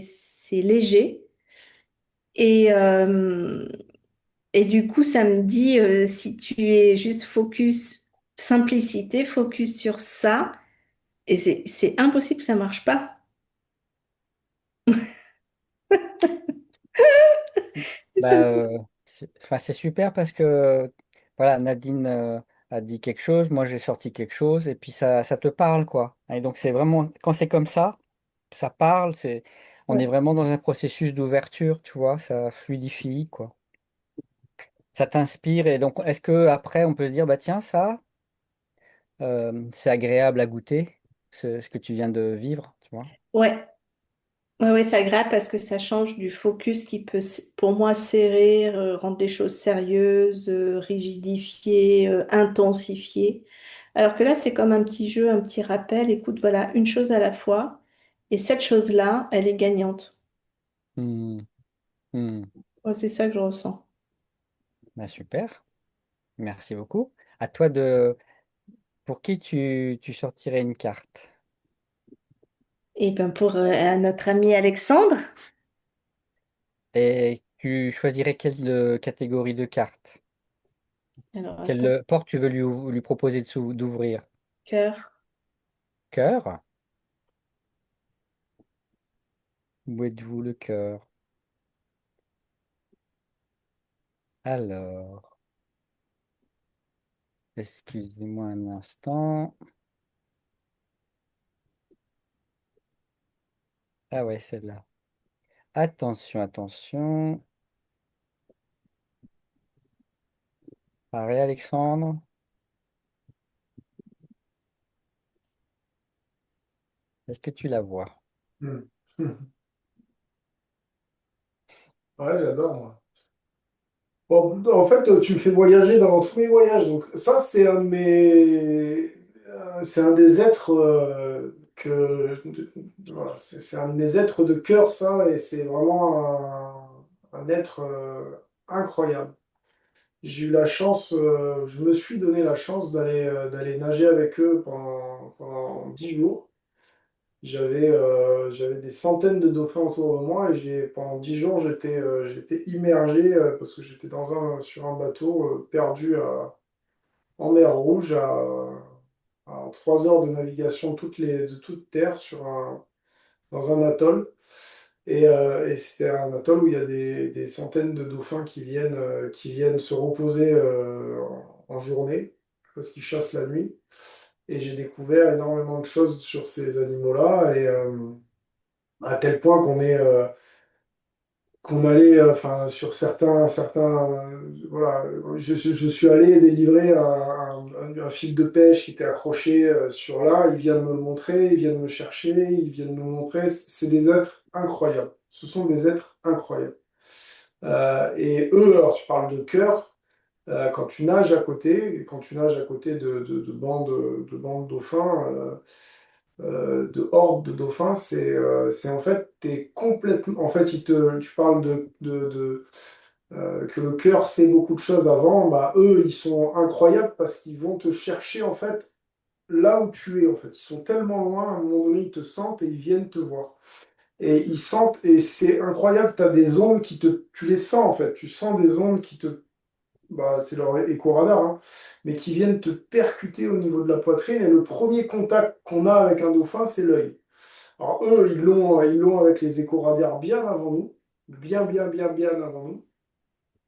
léger. Et, Et du coup, ça me dit, si tu es juste focus, simplicité, focus sur ça, et c'est impossible que ça marche pas. Ça Bah, enfin, c'est super parce que voilà, Nadine a dit quelque chose, moi j'ai sorti quelque chose, et puis ça te parle, quoi. Et donc c'est vraiment, quand c'est comme ça parle, on est ouais. vraiment dans un processus d'ouverture, tu vois, ça fluidifie, quoi. Ça t'inspire, et donc est-ce que après on peut se dire, bah tiens, ça, c'est agréable à goûter, ce que tu viens de vivre, tu vois. Ouais. Ouais, ouais, c'est agréable parce que ça change du focus qui peut, pour moi, serrer, rendre les choses sérieuses, rigidifier, intensifier. Alors que là, c'est comme un petit jeu, un petit rappel. Écoute, voilà, une chose à la fois. Et cette chose-là, elle est gagnante. Hmm, hmm. Ouais, c'est ça que je ressens. Bah, super, merci beaucoup. À toi de, pour qui tu sortirais une carte? Et bien, pour notre ami Alexandre, Et tu choisirais quelle catégorie de cartes? alors Quelle attends, porte tu veux lui proposer d'ouvrir? cœur. Cœur? Où êtes-vous le cœur? Alors, excusez-moi un instant. Ah ouais, celle-là. Attention, attention. Pareil, Alexandre. Est-ce que tu la vois? Hmm. Ouais, j'adore, moi. Bon, en fait, tu me fais voyager dans tous mes voyages. Donc, ça, c'est un des êtres voilà, c'est un de mes êtres de cœur, ça, et c'est vraiment un être incroyable. J'ai eu la chance, je me suis donné la chance d'aller nager avec eux pendant 10 jours. J'avais des centaines de dauphins autour de moi et pendant 10 jours, j'étais immergé parce que j'étais sur un bateau perdu en mer Rouge à 3 heures de navigation de toute terre dans un atoll. Et c'était un atoll où il y a des centaines de dauphins qui viennent se reposer en journée parce qu'ils chassent la nuit. Et j'ai découvert énormément de choses sur ces animaux-là. À tel point qu'on allait, enfin, sur voilà, je suis allé délivrer un fil de pêche qui était accroché sur là. Ils viennent me le montrer, ils viennent me chercher, ils viennent me montrer. C'est des êtres incroyables. Ce sont des êtres incroyables. Et eux, alors tu parles de cœur. Quand tu nages à côté, et quand tu nages à côté de bandes dauphins, de hordes de dauphins, c'est en fait, t'es complètement. En fait, tu parles que le cœur sait beaucoup de choses avant. Bah, eux, ils sont incroyables parce qu'ils vont te chercher en fait là où tu es. En fait, ils sont tellement loin, à un moment donné, ils te sentent et ils viennent te voir. Et ils sentent, et c'est incroyable, tu as des ondes tu les sens en fait, tu sens des ondes bah, c'est leur éco-radar, hein, mais qui viennent te percuter au niveau de la poitrine. Et le premier contact qu'on a avec un dauphin, c'est l'œil. Alors eux, ils l'ont avec les éco-radars bien avant nous, bien avant nous.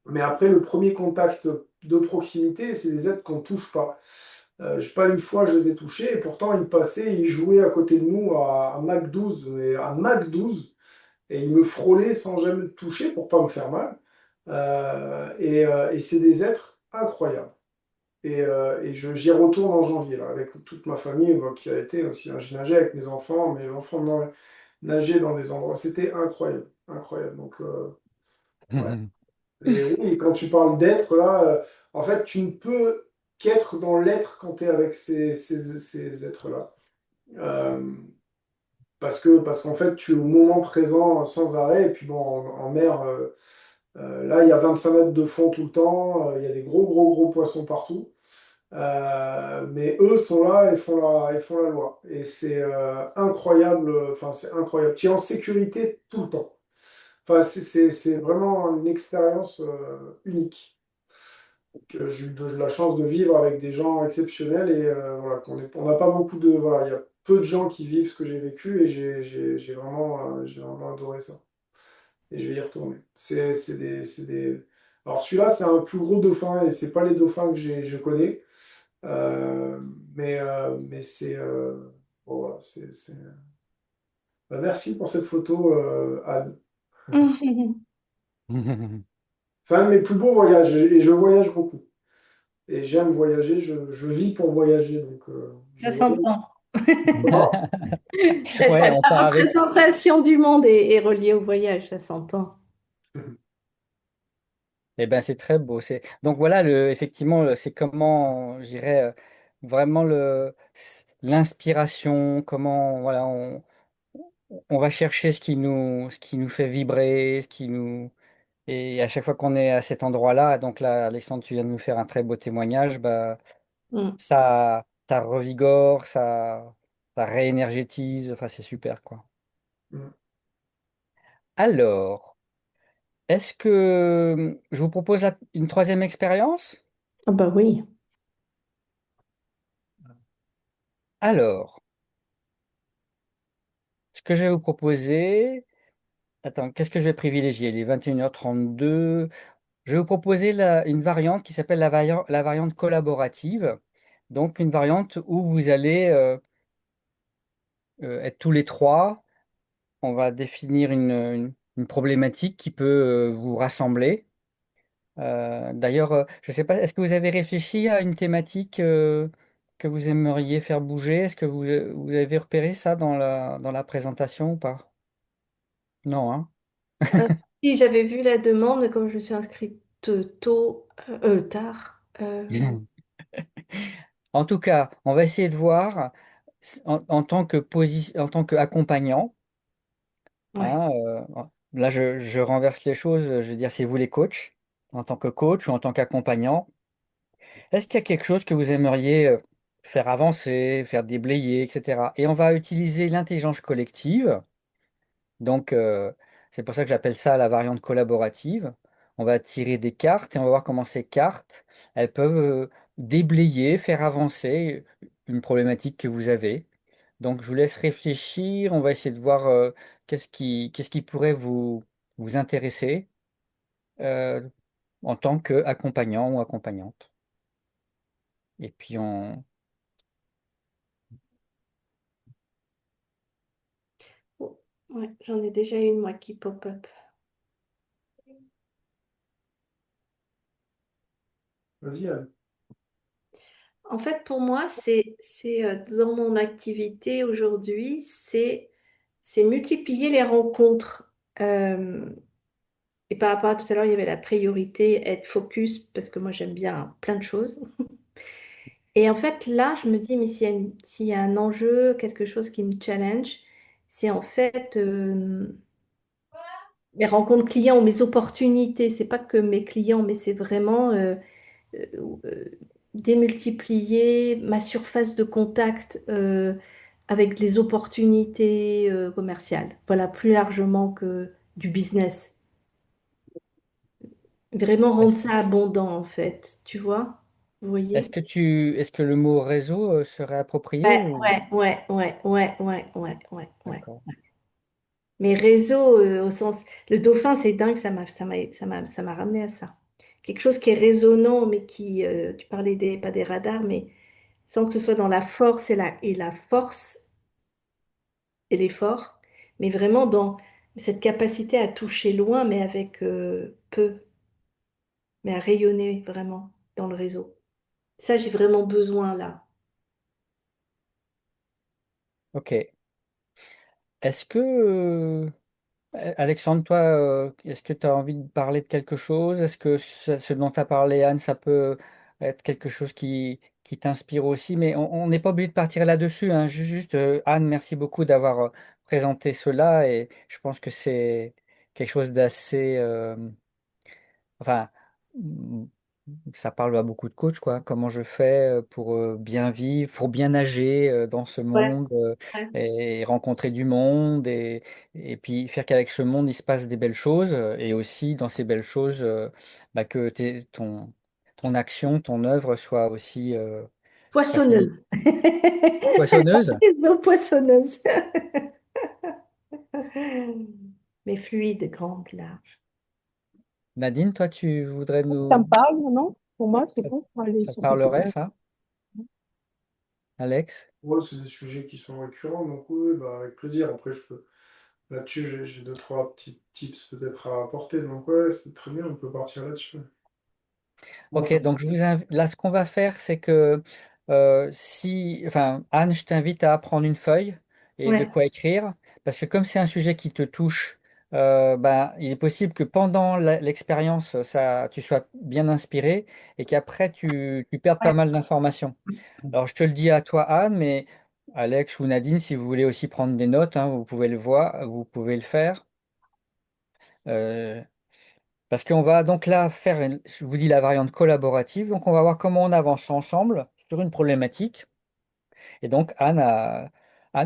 Mais après, le premier contact de proximité, c'est des êtres qu'on ne touche pas. Pas une fois, je les ai touchés, et pourtant, ils passaient, ils jouaient à côté de nous à Mach 12, à Mach 12, et ils me frôlaient sans jamais me toucher pour pas me faire mal. Et c'est des êtres incroyables. J'y retourne en janvier, là, avec toute ma famille, moi, qui a été aussi, hein, j'ai nagé avec mes enfants nager dans des endroits, c'était incroyable, incroyable. Donc, ouais. Et oui, quand tu parles d'être, là, en fait, tu ne peux qu'être dans l'être quand tu es avec ces êtres-là. Euh, parce qu'en fait, tu es au moment présent sans arrêt. Et puis bon, en mer, là, il y a 25 mètres de fond tout le temps. Il y a des gros poissons partout. Mais eux sont là et ils font la loi. Et c'est incroyable. Enfin, c'est incroyable. Tu es en sécurité tout le temps. Enfin, c'est vraiment une expérience unique. que j'ai eu de la chance de vivre avec des gens exceptionnels et voilà, on n'a pas beaucoup de, voilà, il y a peu de gens qui vivent ce que j'ai vécu et j'ai vraiment adoré ça. Et je vais y retourner. Alors celui-là, c'est un plus gros dauphin et c'est pas les dauphins que je connais. Euh, mais bon, voilà, merci pour cette photo, Anne. C'est un de mes plus beaux voyages et je voyage beaucoup. Et j'aime voyager, je vis pour voyager. Donc, je Ça voyage. s'entend. Comment? Ouais, on Ta part avec. représentation du monde est reliée au voyage, ça s'entend. Eh ben, c'est très beau. Donc voilà, effectivement, c'est comment, je dirais, vraiment l'inspiration, comment voilà, on va chercher ce qui nous fait vibrer, ce qui nous. Et à chaque fois qu'on est à cet endroit-là, donc là, Alexandre, tu viens de nous faire un très beau témoignage, bah, Mm. ça revigore, ça réénergétise, enfin, c'est super, quoi. Alors, est-ce que je vous propose une troisième expérience? Ah bah oui. Alors, ce que je vais vous proposer, attends, qu'est-ce que je vais privilégier? Les 21h32. Je vais vous proposer une variante qui s'appelle la variante collaborative. Donc, une variante où vous allez être tous les trois. On va définir une problématique qui peut vous rassembler. D'ailleurs, je ne sais pas, est-ce que vous avez réfléchi à une thématique que vous aimeriez faire bouger? Est-ce que vous avez repéré ça dans la présentation ou pas? Non, hein? Euh, Si j'avais vu la demande, mais comme je me suis inscrite tard, non. En tout cas, on va essayer de voir en tant en tant qu'accompagnant. Ouais. Hein, là, je renverse les choses. Je veux dire, c'est vous les coachs, en tant que coach ou en tant qu'accompagnant. Est-ce qu'il y a quelque chose que vous aimeriez faire avancer, faire déblayer, etc. Et on va utiliser l'intelligence collective. Donc, c'est pour ça que j'appelle ça la variante collaborative. On va tirer des cartes et on va voir comment ces cartes, elles peuvent déblayer, faire avancer une problématique que vous avez. Donc, je vous laisse réfléchir. On va essayer de voir qu'est-ce qui pourrait vous intéresser euh, en tant qu'accompagnant ou accompagnante. Et puis, Oh, ouais, j'en ai déjà une, moi, qui pop-up. Vas-y, Anne. En fait, pour moi, dans mon activité aujourd'hui, c'est multiplier les rencontres. Euh, et par rapport à tout à l'heure, il y avait la priorité, être focus, parce que moi, j'aime bien plein de choses. Et en fait, là, je me dis, mais s'il y a un enjeu, quelque chose qui me challenge, c'est en fait mes rencontres clients ou mes opportunités. C'est pas que mes clients, mais c'est vraiment euh, euh, démultiplier ma surface de contact avec les opportunités commerciales. Voilà, plus largement que du business. Vraiment rendre est-ce, ça abondant, en fait. Tu vois? Vous voyez? est-ce que le mot réseau serait approprié Ouais, ou... ouais, ouais, ouais, ouais, ouais, ouais, ouais, ouais. D'accord. Mais réseau, au sens... Le dauphin, c'est dingue, ça m'a ramené à ça. Quelque chose qui est résonnant, mais qui... tu parlais pas des radars, mais sans que ce soit dans la force et la force et l'effort, mais vraiment dans cette capacité à toucher loin, mais avec peu, mais à rayonner vraiment dans le réseau. Ça, j'ai vraiment besoin là. Ok. Est-ce que, Alexandre, toi, est-ce que tu as envie de parler de quelque chose? Est-ce que ce dont tu as parlé, Anne, ça peut être quelque chose qui t'inspire aussi? Mais on n'est pas obligé de partir là-dessus, hein. Juste, Anne, merci beaucoup d'avoir présenté cela et je pense que c'est quelque chose d'assez... enfin, mm, ça parle à beaucoup de coachs, quoi. Comment je fais pour bien vivre, pour bien nager dans ce Ouais, monde ouais. et rencontrer du monde et puis faire qu'avec ce monde, il se passe des belles choses et aussi dans ces belles choses, bah, que ton action, ton œuvre soit aussi facilitée. Poissonneuse. Poissonneuse? Non, poissonneuse. Mais fluide, grande, large. Nadine, toi, tu voudrais Ça me nous... parle, non? Pour moi, c'est Ça, bon pour aller ça te sur cette parlerait, image. ça, Alex? Ouais, c'est des sujets qui sont récurrents, donc oui, bah, avec plaisir. Après, je peux. Là-dessus, j'ai deux, trois petits tips peut-être à apporter. Donc ouais, c'est très bien, on peut partir là-dessus. Moi, Ok, ça me donc là, ce qu'on va faire, c'est que enfin, Anne, je t'invite à prendre une feuille et de Ouais, quoi écrire, parce que comme c'est un sujet qui te touche, ben, il est possible que pendant l'expérience, tu sois bien inspiré et qu'après, tu perdes pas ouais. mal d'informations. Alors, je te le dis à toi, Anne, mais Alex ou Nadine, si vous voulez aussi prendre des notes, hein, vous pouvez le voir, vous pouvez le faire. Euh, Parce qu'on va donc là faire, je vous dis la variante collaborative. Donc on va voir comment on avance ensemble sur une problématique. Et donc Anne,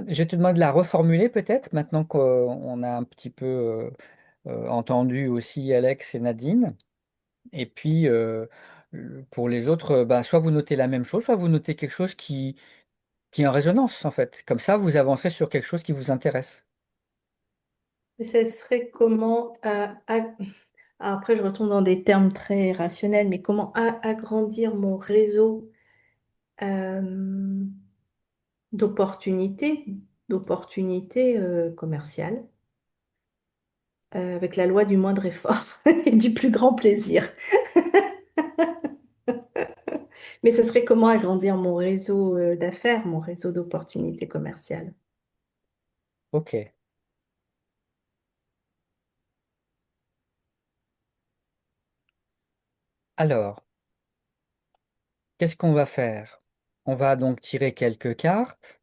je te demande de la reformuler peut-être maintenant qu'on a un petit peu entendu aussi Alex et Nadine. Et puis pour les autres, bah, soit vous notez la même chose, soit vous notez quelque chose qui est en résonance en fait. Comme ça, vous avancerez sur quelque chose qui vous intéresse. Et ce serait comment, après je retourne dans des termes très rationnels, mais comment agrandir mon réseau euh, d'opportunités, d'opportunités commerciales, avec la loi du moindre effort et du plus grand plaisir. Mais ce serait comment agrandir mon réseau d'affaires, mon réseau d'opportunités commerciales. Ok. Alors, qu'est-ce qu'on va faire? On va donc tirer quelques cartes.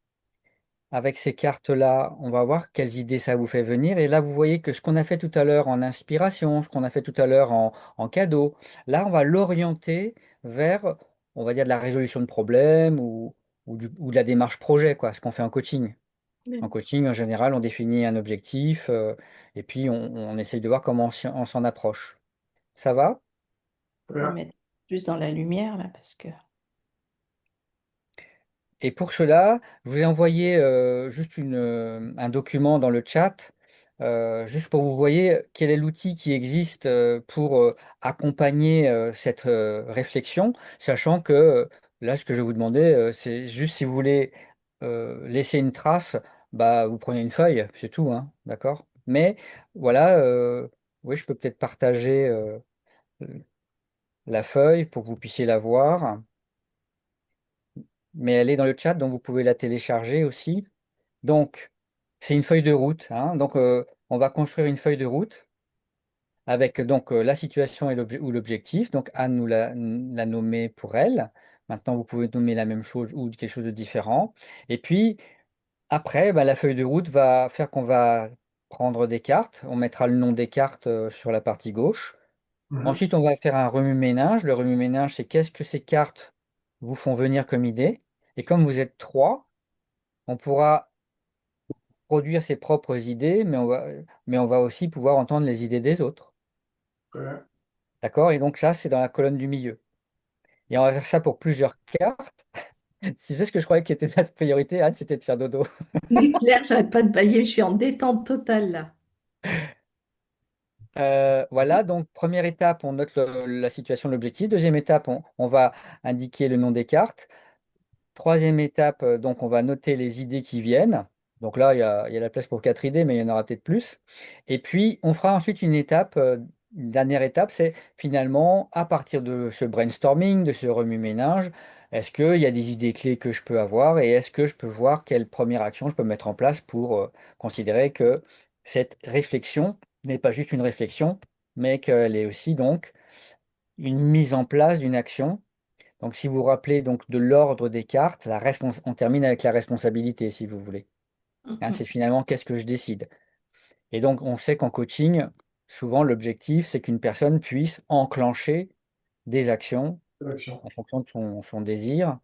Avec ces cartes-là, on va voir quelles idées ça vous fait venir. Et là, vous voyez que ce qu'on a fait tout à l'heure en inspiration, ce qu'on a fait tout à l'heure en cadeau, là, on va l'orienter vers, on va dire, de la résolution de problèmes ou de la démarche projet, quoi, ce qu'on fait en coaching. En Ouais. coaching, en général, on définit un objectif et puis on essaye de voir comment on s'en approche. Ça va? Je vais Voilà. mettre plus dans la lumière là parce que. Et pour cela, je vous ai envoyé juste un document dans le chat, juste pour que vous voyez quel est l'outil qui existe pour accompagner cette réflexion, sachant que là, ce que je vais vous demander, c'est juste si vous voulez laisser une trace, bah, vous prenez une feuille, c'est tout, hein, d'accord? Mais voilà, oui, je peux peut-être partager la feuille pour que vous puissiez la voir, mais elle est dans le chat, donc vous pouvez la télécharger aussi. Donc, c'est une feuille de route, hein. Donc, on va construire une feuille de route avec donc la situation et ou l'objectif. Donc, Anne l'a nommé pour elle. Maintenant, vous pouvez nommer la même chose ou quelque chose de différent. Et puis, après, bah, la feuille de route va faire qu'on va prendre des cartes. On mettra le nom des cartes sur la partie gauche. Mhm. Ensuite, on va faire un remue-ménage. Le remue-ménage, c'est qu'est-ce que ces cartes vous font venir comme idée. Et comme vous êtes trois, on pourra produire ses propres idées, mais on va aussi pouvoir entendre les idées des autres. Voilà. D'accord? Et donc ça, c'est dans la colonne du milieu. Et on va faire ça pour plusieurs cartes. Si c'est ce que je croyais qui était notre priorité, Anne, c'était de faire dodo. Mais Claire, j'arrête pas de bailler, je suis en détente totale là. Voilà, donc première étape, on note la situation, l'objectif. Deuxième étape, on va indiquer le nom des cartes. Troisième étape, donc on va noter les idées qui viennent. Donc là, il y a la place pour quatre idées, mais il y en aura peut-être plus. Et puis, on fera ensuite une étape, une dernière étape, c'est finalement, à partir de ce brainstorming, de ce remue-ménage, est-ce qu'il y a des idées clés que je peux avoir et est-ce que je peux voir quelle première action je peux mettre en place pour considérer que cette réflexion n'est pas juste une réflexion, mais qu'elle est aussi donc une mise en place d'une action. Donc, si vous vous rappelez donc de l'ordre des cartes, on termine avec la responsabilité, si vous voulez. Hein, c'est Mhm. finalement qu'est-ce que je décide. Et donc, on sait qu'en coaching, souvent, l'objectif, c'est qu'une personne puisse enclencher des actions Action. en fonction de son désir.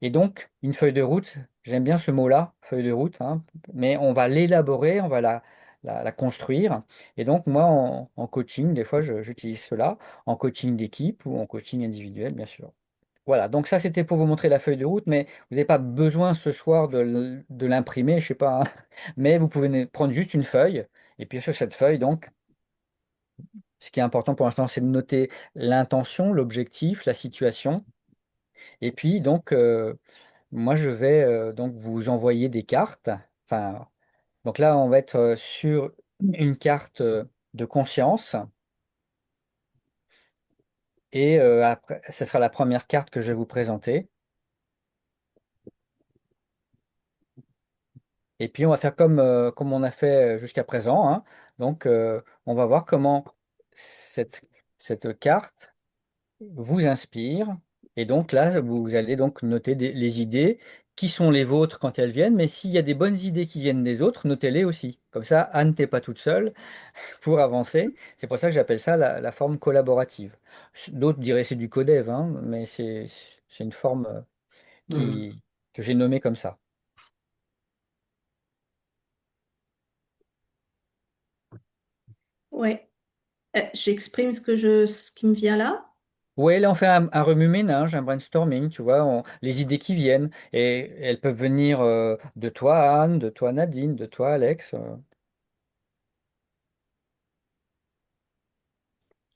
Et donc, une feuille de route, j'aime bien ce mot-là, feuille de route, hein, mais on va l'élaborer, on va la construire. Et donc, moi, en coaching, des fois, j'utilise cela, en coaching d'équipe ou en coaching individuel, bien sûr. Voilà, donc ça, c'était pour vous montrer la feuille de route, mais vous n'avez pas besoin ce soir de l'imprimer, je sais pas, hein. Mais vous pouvez prendre juste une feuille, et puis sur cette feuille, donc, ce qui est important pour l'instant, c'est de noter l'intention, l'objectif, la situation. Et puis, donc, moi, je vais donc vous envoyer des cartes. Enfin, donc là, on va être sur une carte de conscience. Et après, ce sera la première carte que je vais vous présenter. Et puis, on va faire comme on a fait jusqu'à présent, hein. Donc, on va voir comment cette, cette carte vous inspire. Et donc là, vous allez donc noter les idées qui sont les vôtres quand elles viennent. Mais s'il y a des bonnes idées qui viennent des autres, notez-les aussi. Comme ça, Anne, t'es pas toute seule pour avancer. C'est pour ça que j'appelle ça la forme collaborative. D'autres diraient c'est du codev, hein, mais c'est une forme Hmm. que j'ai nommée comme ça. Ouais. J'exprime ce qui me vient là. Oui, là, on fait un remue-ménage, un brainstorming, tu vois, les idées qui viennent. Et elles peuvent venir de toi, Anne, de toi, Nadine, de toi, Alex.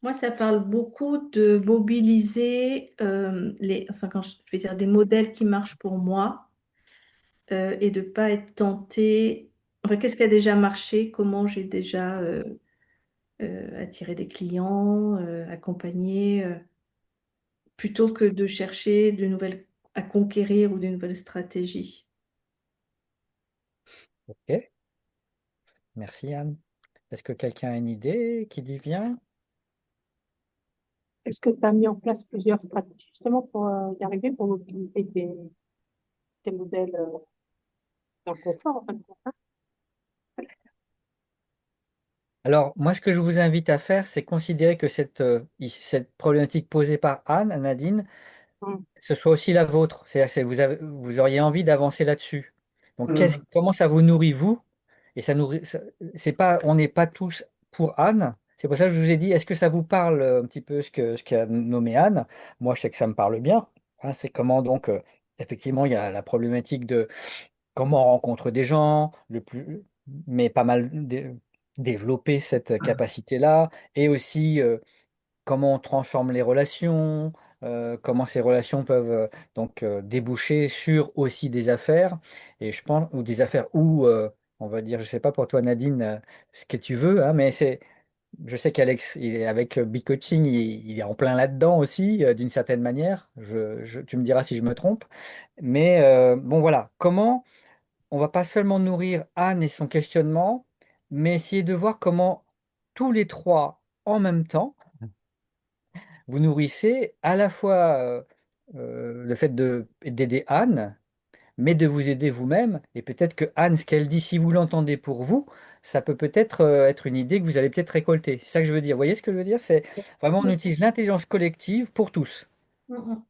Moi, ça parle beaucoup de mobiliser enfin, quand je vais dire des modèles qui marchent pour moi et de pas être tenté. Enfin, qu'est-ce qui a déjà marché? Comment j'ai déjà attiré des clients, accompagné, plutôt que de chercher de nouvelles à conquérir ou de nouvelles stratégies. Ok, merci, Anne. Est-ce que quelqu'un a une idée qui lui vient? Est-ce que tu as mis en place plusieurs stratégies justement pour y arriver, pour mobiliser tes modèles dans le confort, en fin de compte, hein? Alors, moi, ce que je vous invite à faire, c'est considérer que cette problématique posée par Anne, Nadine, Mm. ce soit aussi la vôtre. C'est-à-dire que vous auriez envie d'avancer là-dessus. Donc, Hmm. comment ça vous nourrit, vous? Et ça nourrit, c'est pas, on n'est pas tous pour Anne. C'est pour ça que je vous ai dit, est-ce que ça vous parle un petit peu ce qu'a nommé Anne? Moi, je sais que ça me parle bien. Hein, c'est comment donc, effectivement, il y a la problématique de comment on rencontre des gens, mais pas mal développer cette capacité-là, et aussi comment on transforme les relations, comment ces relations peuvent donc déboucher sur aussi des affaires, et je pense, ou des affaires où, on va dire, je sais pas pour toi Nadine, ce que tu veux, hein, mais je sais qu'Alex, avec Big Coaching, il est en plein là-dedans aussi, d'une certaine manière. Tu me diras si je me trompe. Mais bon, voilà. Comment on va pas seulement nourrir Anne et son questionnement, mais essayer de voir comment tous les trois, en même temps, vous nourrissez à la fois le fait d'aider Anne, mais de vous aider vous-même. Et peut-être que Anne, ce qu'elle dit, si vous l'entendez pour vous, ça peut peut-être être une idée que vous allez peut-être récolter. C'est ça que je veux dire. Vous voyez ce que je veux dire? C'est vraiment, on utilise l'intelligence collective pour tous. Mhm.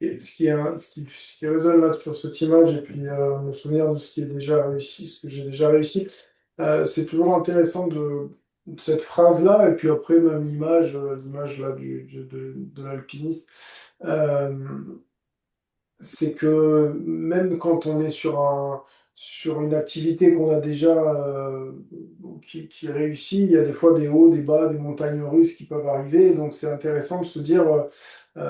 Et ce qui résonne là sur cette image, et puis me souvenir de ce qui est déjà réussi, ce que j'ai déjà réussi, c'est toujours intéressant de cette phrase-là, et puis après même l'image là de l'alpiniste. Euh, c'est que même quand on est sur une activité qu'on a déjà qui réussit, il y a des fois des hauts, des bas, des montagnes russes qui peuvent arriver. Donc c'est intéressant de se dire, à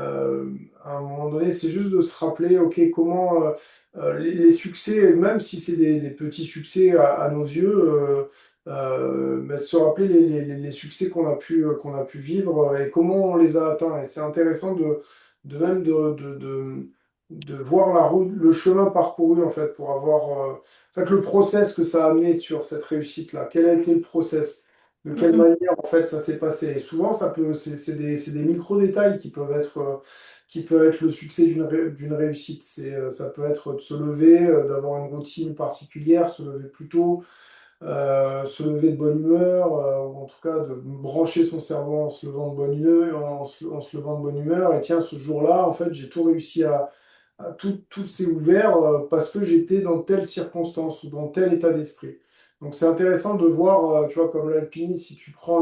un moment donné, c'est juste de se rappeler, ok, comment les succès, même si c'est des petits succès à nos yeux, mais de se rappeler les succès qu'on a pu vivre et comment on les a atteints. Et c'est intéressant de même de voir la route, le chemin parcouru en fait, pour avoir en fait, le process que ça a amené sur cette réussite-là. Quel a été le process? De quelle Mhm. manière en fait ça s'est passé? Et souvent, c'est des micro-détails qui peuvent être le succès d'une réussite. Ça peut être de se lever, d'avoir une routine particulière, se lever plus tôt, se lever de bonne humeur, ou en tout cas de brancher son cerveau en se levant de bonne humeur, en se levant de bonne humeur. Et tiens, ce jour-là, en fait, j'ai tout réussi tout s'est ouvert parce que j'étais dans telle circonstance ou dans tel état d'esprit. Donc c'est intéressant de voir, tu vois, comme l'alpiniste, si tu prends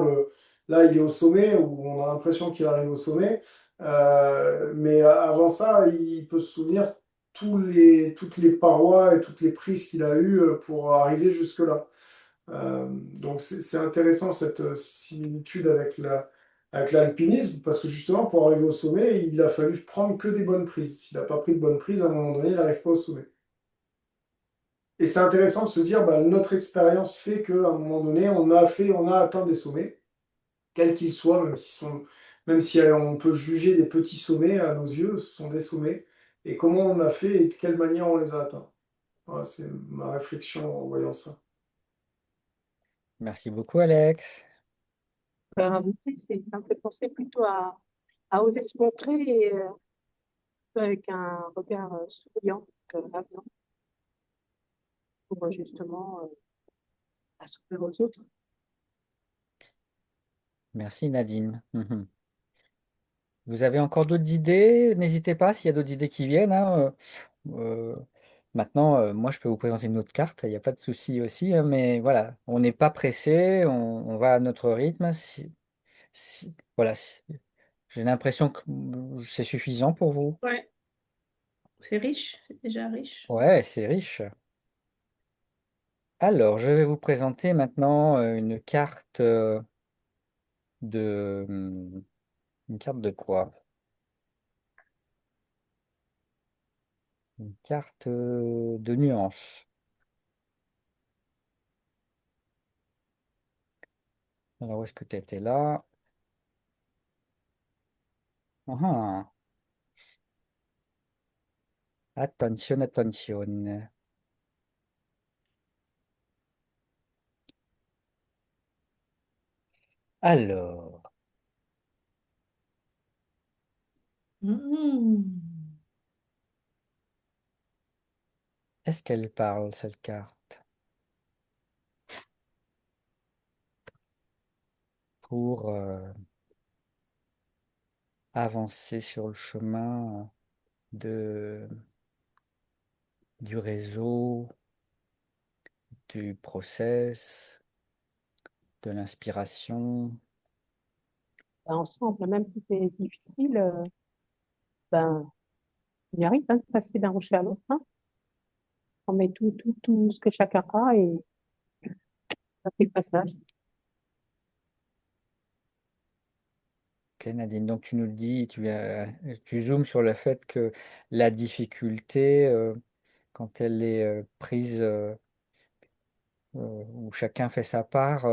là, il est au sommet, ou on a l'impression qu'il arrive au sommet, mais avant ça, il peut se souvenir toutes les parois et toutes les prises qu'il a eues pour arriver jusque-là. Donc c'est intéressant cette similitude avec l'alpinisme, parce que justement, pour arriver au sommet, il a fallu prendre que des bonnes prises. S'il n'a pas pris de bonnes prises, à un moment donné, il n'arrive pas au sommet. Et c'est intéressant de se dire, bah, notre expérience fait qu'à un moment donné, on a atteint des sommets, quels qu'ils soient, même si on peut juger des petits sommets à nos yeux, ce sont des sommets. Et comment on a fait et de quelle manière on les a atteints. Voilà, c'est ma réflexion en voyant ça. Merci beaucoup, Alex. Tu sais, ça me fait penser plutôt à oser se montrer et avec un regard souriant, avenant, pour justement à s'ouvrir aux autres. Merci, Nadine. Mhm. Vous avez encore d'autres idées? N'hésitez pas s'il y a d'autres idées qui viennent, hein. Euh, Maintenant, moi, je peux vous présenter une autre carte, il n'y a pas de souci aussi, hein, mais voilà, on n'est pas pressé, on va à notre rythme. Voilà, j'ai l'impression que c'est suffisant pour vous. Ouais, c'est riche, c'est déjà riche. Ouais, c'est riche. Alors, je vais vous présenter maintenant une carte une carte de quoi? Une carte de nuances. Alors, où est-ce que tu étais là? Ah, ah. Attention, attention. Alors, Mmh. est-ce qu'elle parle, cette carte? Pour avancer sur le chemin de, du réseau, du process, de l'inspiration. Ben, ensemble, même si c'est difficile, ben, on y arrive, hein, de passer d'un rocher à l'autre, hein. On met tout ce que chacun a et ça fait le passage. Ok, Nadine, donc tu nous le dis, tu zoomes sur le fait que la difficulté, quand elle est prise, où chacun fait sa part,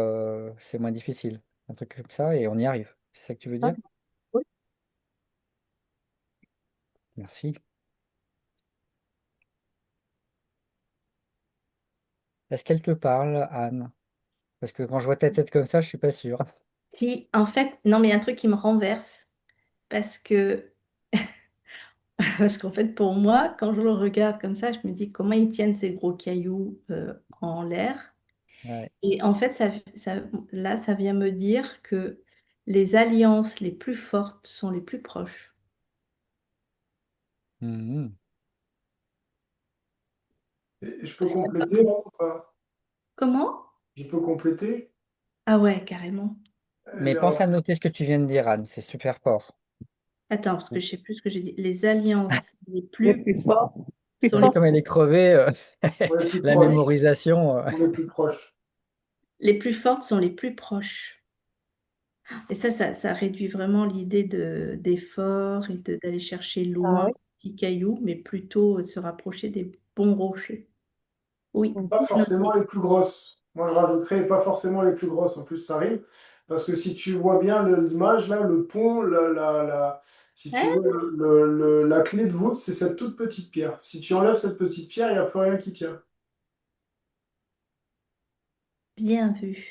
c'est moins difficile. Un truc comme ça, et on y arrive. C'est ça que tu veux Ah, dire? oui. Merci. Est-ce qu'elle te parle, Anne? Parce que quand je vois ta tête comme ça, je suis pas sûr. Si, en fait, non, mais il y a un truc qui me renverse parce que, parce qu'en fait, pour moi, quand je le regarde comme ça, je me dis comment ils tiennent ces gros cailloux en l'air. Ouais. Et en fait, là, ça vient me dire que les alliances les plus fortes sont les plus proches. Mhm. Et je peux Parce qu'il y a compléter là, ou pas? Comment? Je peux compléter? Ah ouais, carrément. Mais pense à noter ce que tu viens de dire, Anne, c'est super fort. Attends, parce que je sais plus ce que j'ai dit. Les alliances les Les plus plus forts, plus sont Tu sais, les, forts. comme elle est crevée, On est plus la proche. mémorisation. On est plus proche. les plus fortes sont les plus proches. Et ça réduit vraiment l'idée d'effort et d'aller chercher Ah loin oui. les petits cailloux, mais plutôt se rapprocher des bons rochers. Oui, Pas Mhm. forcément les plus grosses. Moi, je rajouterais pas forcément les plus grosses. En plus, ça rime. Parce que si tu vois bien l'image, là, le pont, si tu hein, veux, la clé de voûte, c'est cette toute petite pierre. Si tu enlèves cette petite pierre, il n'y a plus rien qui tient. bien vu.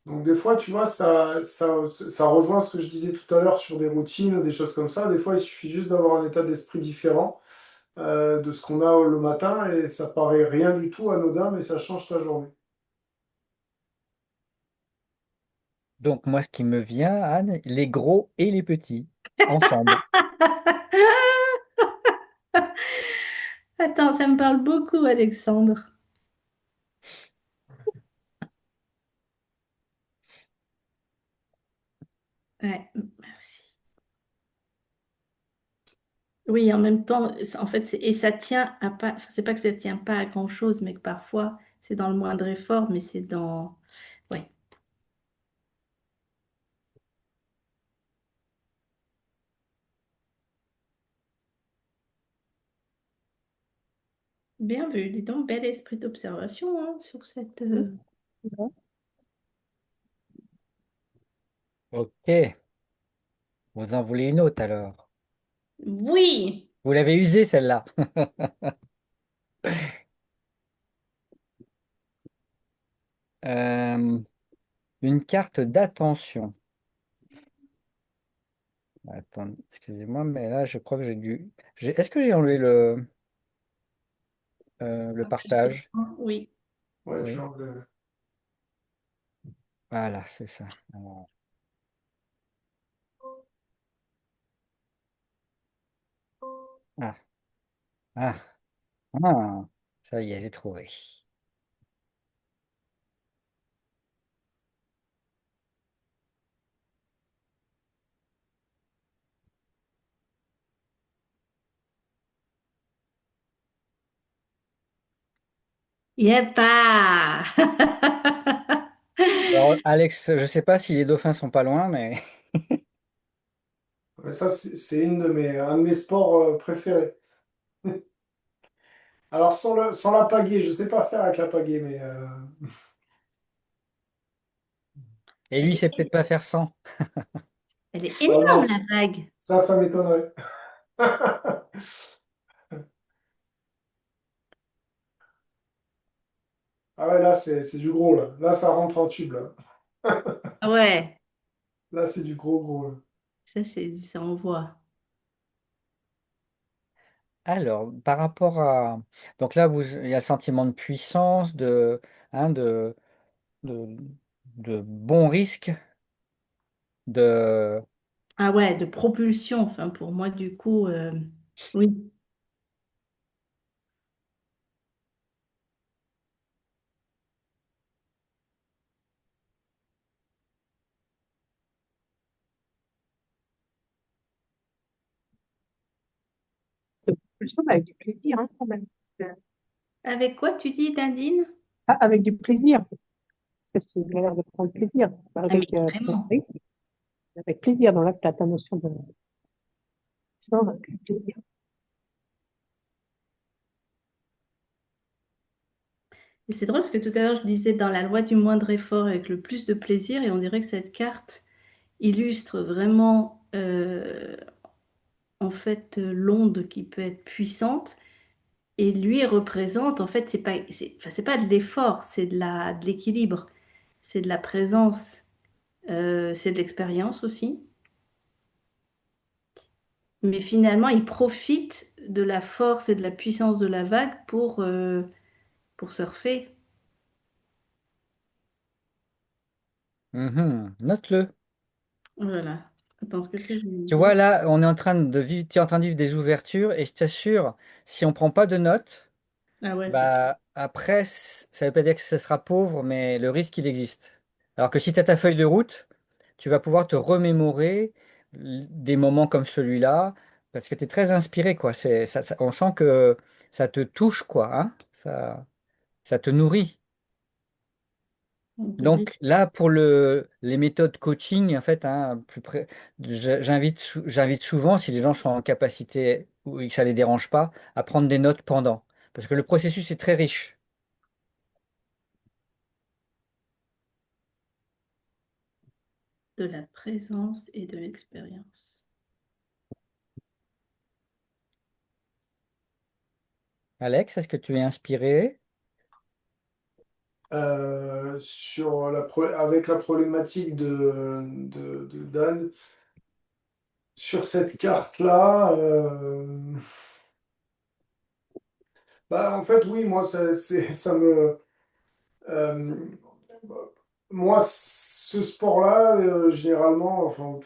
Donc, des fois, tu vois, ça rejoint ce que je disais tout à l'heure sur des routines ou des choses comme ça. Des fois, il suffit juste d'avoir un état d'esprit différent de ce qu'on a le matin et ça paraît rien du tout anodin, mais ça change ta journée. Donc, moi, ce qui me vient, Anne, les gros et les petits, ensemble. Attends, ça me parle beaucoup, Alexandre. Ouais, merci. Oui, en même temps, en fait, et ça tient à pas, enfin, c'est pas que ça tient pas à grand-chose, mais que parfois, c'est dans le moindre effort, mais c'est dans... Ouais, bien vu, dis donc, bel esprit d'observation hein, sur cette... Ok, vous en voulez une autre alors. Oui! Vous l'avez usée celle-là. Euh, une carte d'attention. Attends, excusez-moi, mais là, je crois que j'ai dû. Est-ce que j'ai enlevé le partage? Oui. Ouais, tu Oui, l'as. voilà, c'est ça. Alors, ah, ah, ah, ça y est, j'ai trouvé. Yeppa! Alors, Alex, je sais pas si les dauphins sont pas loin, mais Mais ça, c'est un de mes sports préférés. Alors, sans la pagaie, je sais pas faire avec la pagaie, mais et lui, il Elle sait peut-être est, pas faire sans. elle est ah non, énorme, la vague. ça m'étonnerait. Ah ouais, là, c'est du gros, là. Là, ça rentre en tube, là. Ouais, Là, c'est du gros, gros, là. ça envoie. Alors, par rapport à... Donc là, il y a le sentiment de puissance, hein, de, de bon risque, de... Ah ouais, de propulsion, enfin pour moi du coup, oui. Le somme avec du plaisir, hein, quand même. Avec quoi tu dis, Dindine? Ah, avec du plaisir, parce que c'est une manière de prendre plaisir, Ah mais avec, carrément. avec plaisir dans l'acte, ta notion de sport, avec plaisir. Et c'est drôle parce que tout à l'heure je disais dans la loi du moindre effort avec le plus de plaisir et on dirait que cette carte illustre vraiment en fait l'onde qui peut être puissante et lui représente en fait enfin, c'est pas de l'effort, c'est de l'équilibre, c'est de la présence, c'est de l'expérience aussi. Mais finalement, il profite de la force et de la puissance de la vague pour surfer. Mhm, note-le. Voilà. Attends, qu'est-ce que je lui Tu vois, dis? là, on est en train de vivre, tu es en train de vivre des ouvertures et je t'assure, si on prend pas de notes, Ah ouais, c'est clair. bah après, ça veut pas dire que ce sera pauvre, mais le risque, il existe. Alors que si tu as ta feuille de route, tu vas pouvoir te remémorer des moments comme celui-là, parce que tu es très inspiré, quoi. On sent que ça te touche, quoi, hein. Ça te nourrit. De rythme. Donc là, pour les méthodes coaching, en fait, hein, j'invite souvent, si les gens sont en capacité ou que ça les dérange pas, à prendre des notes pendant. Parce que le processus est très riche. De la présence et de l'expérience. Alex, est-ce que tu es inspiré? Avec la problématique de Dan, sur cette carte-là, bah, en fait, oui, moi, ça me... euh, moi, ce sport-là, généralement, enfin,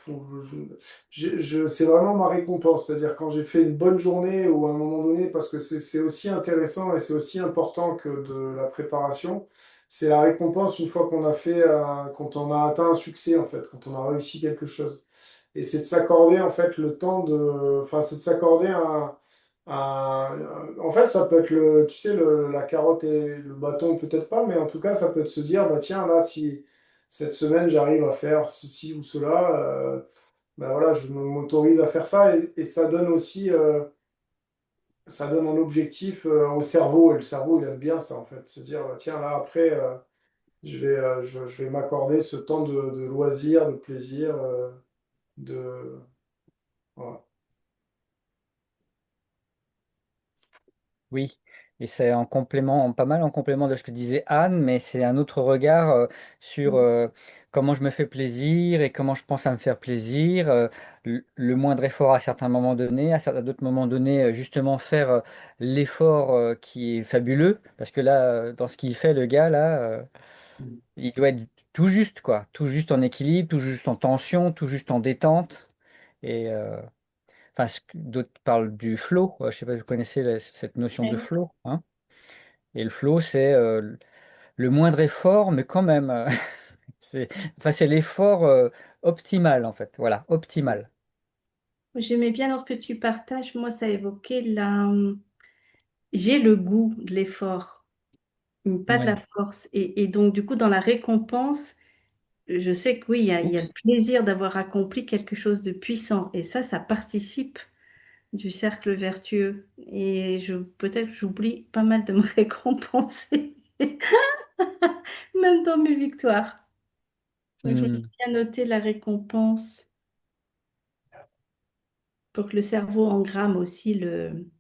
c'est vraiment ma récompense. C'est-à-dire quand j'ai fait une bonne journée ou à un moment donné, parce que c'est aussi intéressant et c'est aussi important que de la préparation, c'est la récompense une fois qu'on a fait, quand on a atteint un succès, en fait, quand on a réussi quelque chose. Et c'est de s'accorder, en fait, le temps de... Enfin, c'est de s'accorder en fait, ça peut être tu sais, la carotte et le bâton, peut-être pas, mais en tout cas, ça peut être se dire, bah tiens, là, si cette semaine j'arrive à faire ceci ou cela, bah voilà, je m'autorise à faire ça et ça donne aussi, ça donne un objectif au cerveau et le cerveau, il aime bien ça en fait, se dire, bah, tiens, là, après, je vais m'accorder ce temps de loisir, de plaisir, de... Voilà. Oui, et c'est en complément, pas mal en complément de ce que disait Anne, mais c'est un autre regard sur comment je me fais plaisir et comment je pense à me faire plaisir. Le moindre effort à certains moments donnés, à d'autres moments donnés, justement faire l'effort qui est fabuleux, parce que là, dans ce qu'il fait, le gars, là, il doit être tout juste, quoi, tout juste en équilibre, tout juste en tension, tout juste en détente. Et enfin, d'autres parlent du flow. Je ne sais pas si vous connaissez cette notion de Ouais. flow, hein. Et le flow, c'est le moindre effort, mais quand même, c'est enfin, c'est l'effort optimal, en fait. Voilà, optimal. J'aimais bien dans ce que tu partages, moi, ça évoquait j'ai le goût de l'effort, mais pas de la Oui. force. Et donc, du coup, dans la récompense, je sais que oui, il y a le Oups. plaisir d'avoir accompli quelque chose de puissant. Et ça participe du cercle vertueux. Et peut-être que j'oublie pas mal de me récompenser, même dans mes victoires. Donc, je me suis Hmm. bien noté la récompense pour que le cerveau engramme aussi le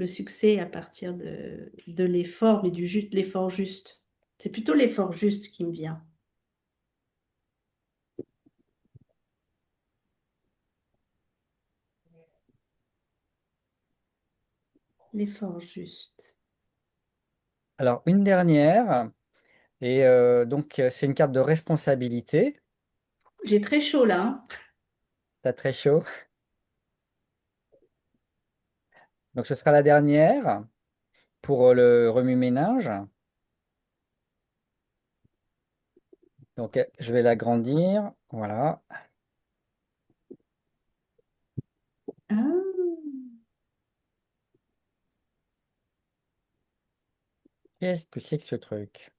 succès à partir de l'effort, mais de l'effort juste. C'est plutôt l'effort juste qui me vient. L'effort juste. Alors, une dernière, et donc c'est une carte de responsabilité. J'ai très chaud là, hein. T'as très chaud. Donc, ce sera la dernière pour le remue-ménage. Donc, je vais l'agrandir. Voilà. Ah. Qu'est-ce que c'est que ce truc?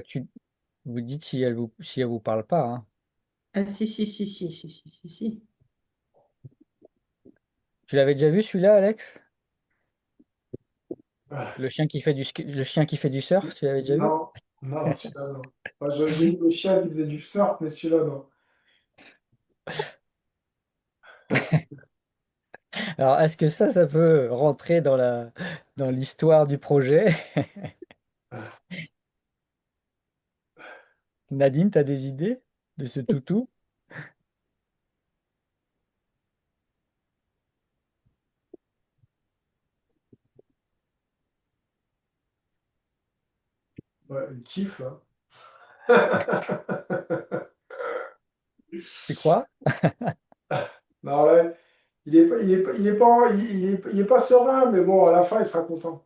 Tu vous dites si elle vous parle pas, hein. Ah, si, si, si, si, si, si, si, si. Tu l'avais déjà vu celui-là, Alex? Ah, Le chien qui fait du surf, tu l'avais déjà vu? non, non, celui-là, non. Enfin, j'ai vu le chien qui faisait du surf, mais celui-là, non. Alors, est-ce que ça peut rentrer dans dans l'histoire du projet? Nadine, tu as des idées de ce toutou? Ouais, il kiffe, hein. Tu crois? Non, ouais, il est pas serein, mais bon, à la fin, il sera content.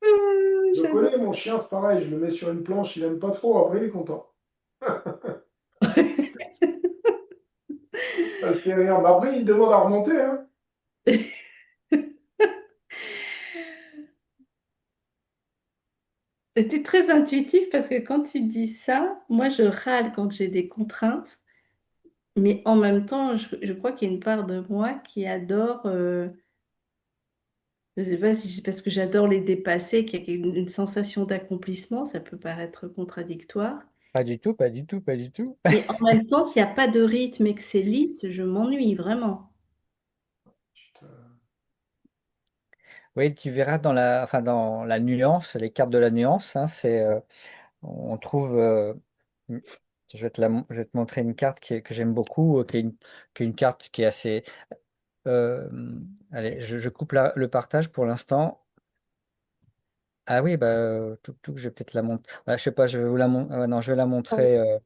Je le J'adore. connais, mon chien, c'est pareil, je le mets sur une planche, il aime pas trop, après, il est content. Ça le fait rire. Mais après, il demande à remonter, hein. C'était très intuitif parce que quand tu dis ça, moi je râle quand j'ai des contraintes, mais en même temps, je crois qu'il y a une part de moi qui adore, je sais pas si c'est parce que j'adore les dépasser, qu'il y a une sensation d'accomplissement, ça peut paraître contradictoire. Pas du tout, pas du tout, pas du tout. Mais en même temps, s'il n'y a pas de rythme et que c'est lisse, je m'ennuie vraiment. Putain. Oui, tu verras enfin, dans la nuance, les cartes de la nuance, hein, on trouve. Je vais te montrer une carte que j'aime beaucoup, qui est une carte qui est assez. euh, Allez, je coupe le partage pour l'instant. Ah oui, bah, je vais peut-être la montrer. Je sais pas, je vais vous la montrer. Non, je vais la Ouais. montrer.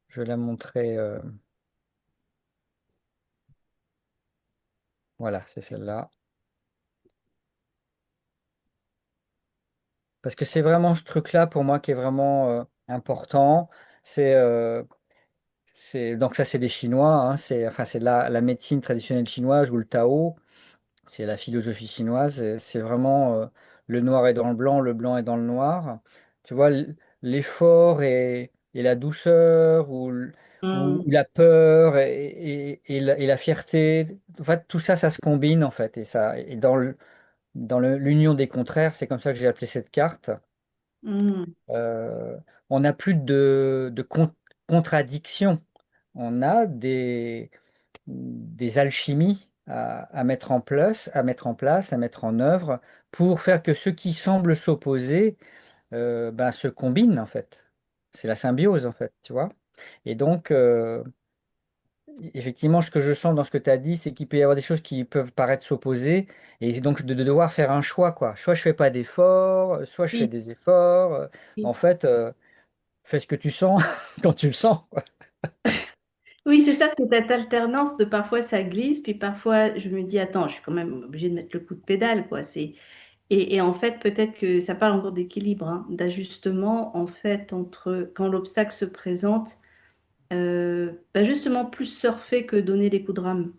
Je vais la montrer. Voilà, c'est celle-là. Parce que c'est vraiment ce truc-là pour moi qui est vraiment important. C'est donc ça, c'est des Chinois. Hein, c'est la médecine traditionnelle chinoise ou le Tao. C'est la philosophie chinoise. C'est vraiment le noir est dans le blanc est dans le noir. Tu vois, l'effort et la douceur ou Hmm. la peur et la fierté. En fait, tout ça, ça se combine en fait. Et dans l'union des contraires, c'est comme ça que j'ai appelé cette carte. Hmm. Euh, on n'a plus de contradictions. On a des alchimies à mettre en place, à mettre en œuvre pour faire que ce qui semble s'opposer ben, se combine en fait. C'est la symbiose en fait, tu vois. Et donc, effectivement, ce que je sens dans ce que tu as dit, c'est qu'il peut y avoir des choses qui peuvent paraître s'opposer et donc de devoir faire un choix, quoi. Soit je fais pas d'efforts, soit je fais Oui, des efforts. En oui. fait, fais ce que tu sens quand tu le sens, quoi. Oui, c'est ça, c'est cette alternance de parfois ça glisse, puis parfois je me dis, attends, je suis quand même obligée de mettre le coup de pédale, quoi. Et en fait, peut-être que ça parle encore d'équilibre, hein, d'ajustement, en fait, entre quand l'obstacle se présente, bah, justement plus surfer que donner des coups de rame.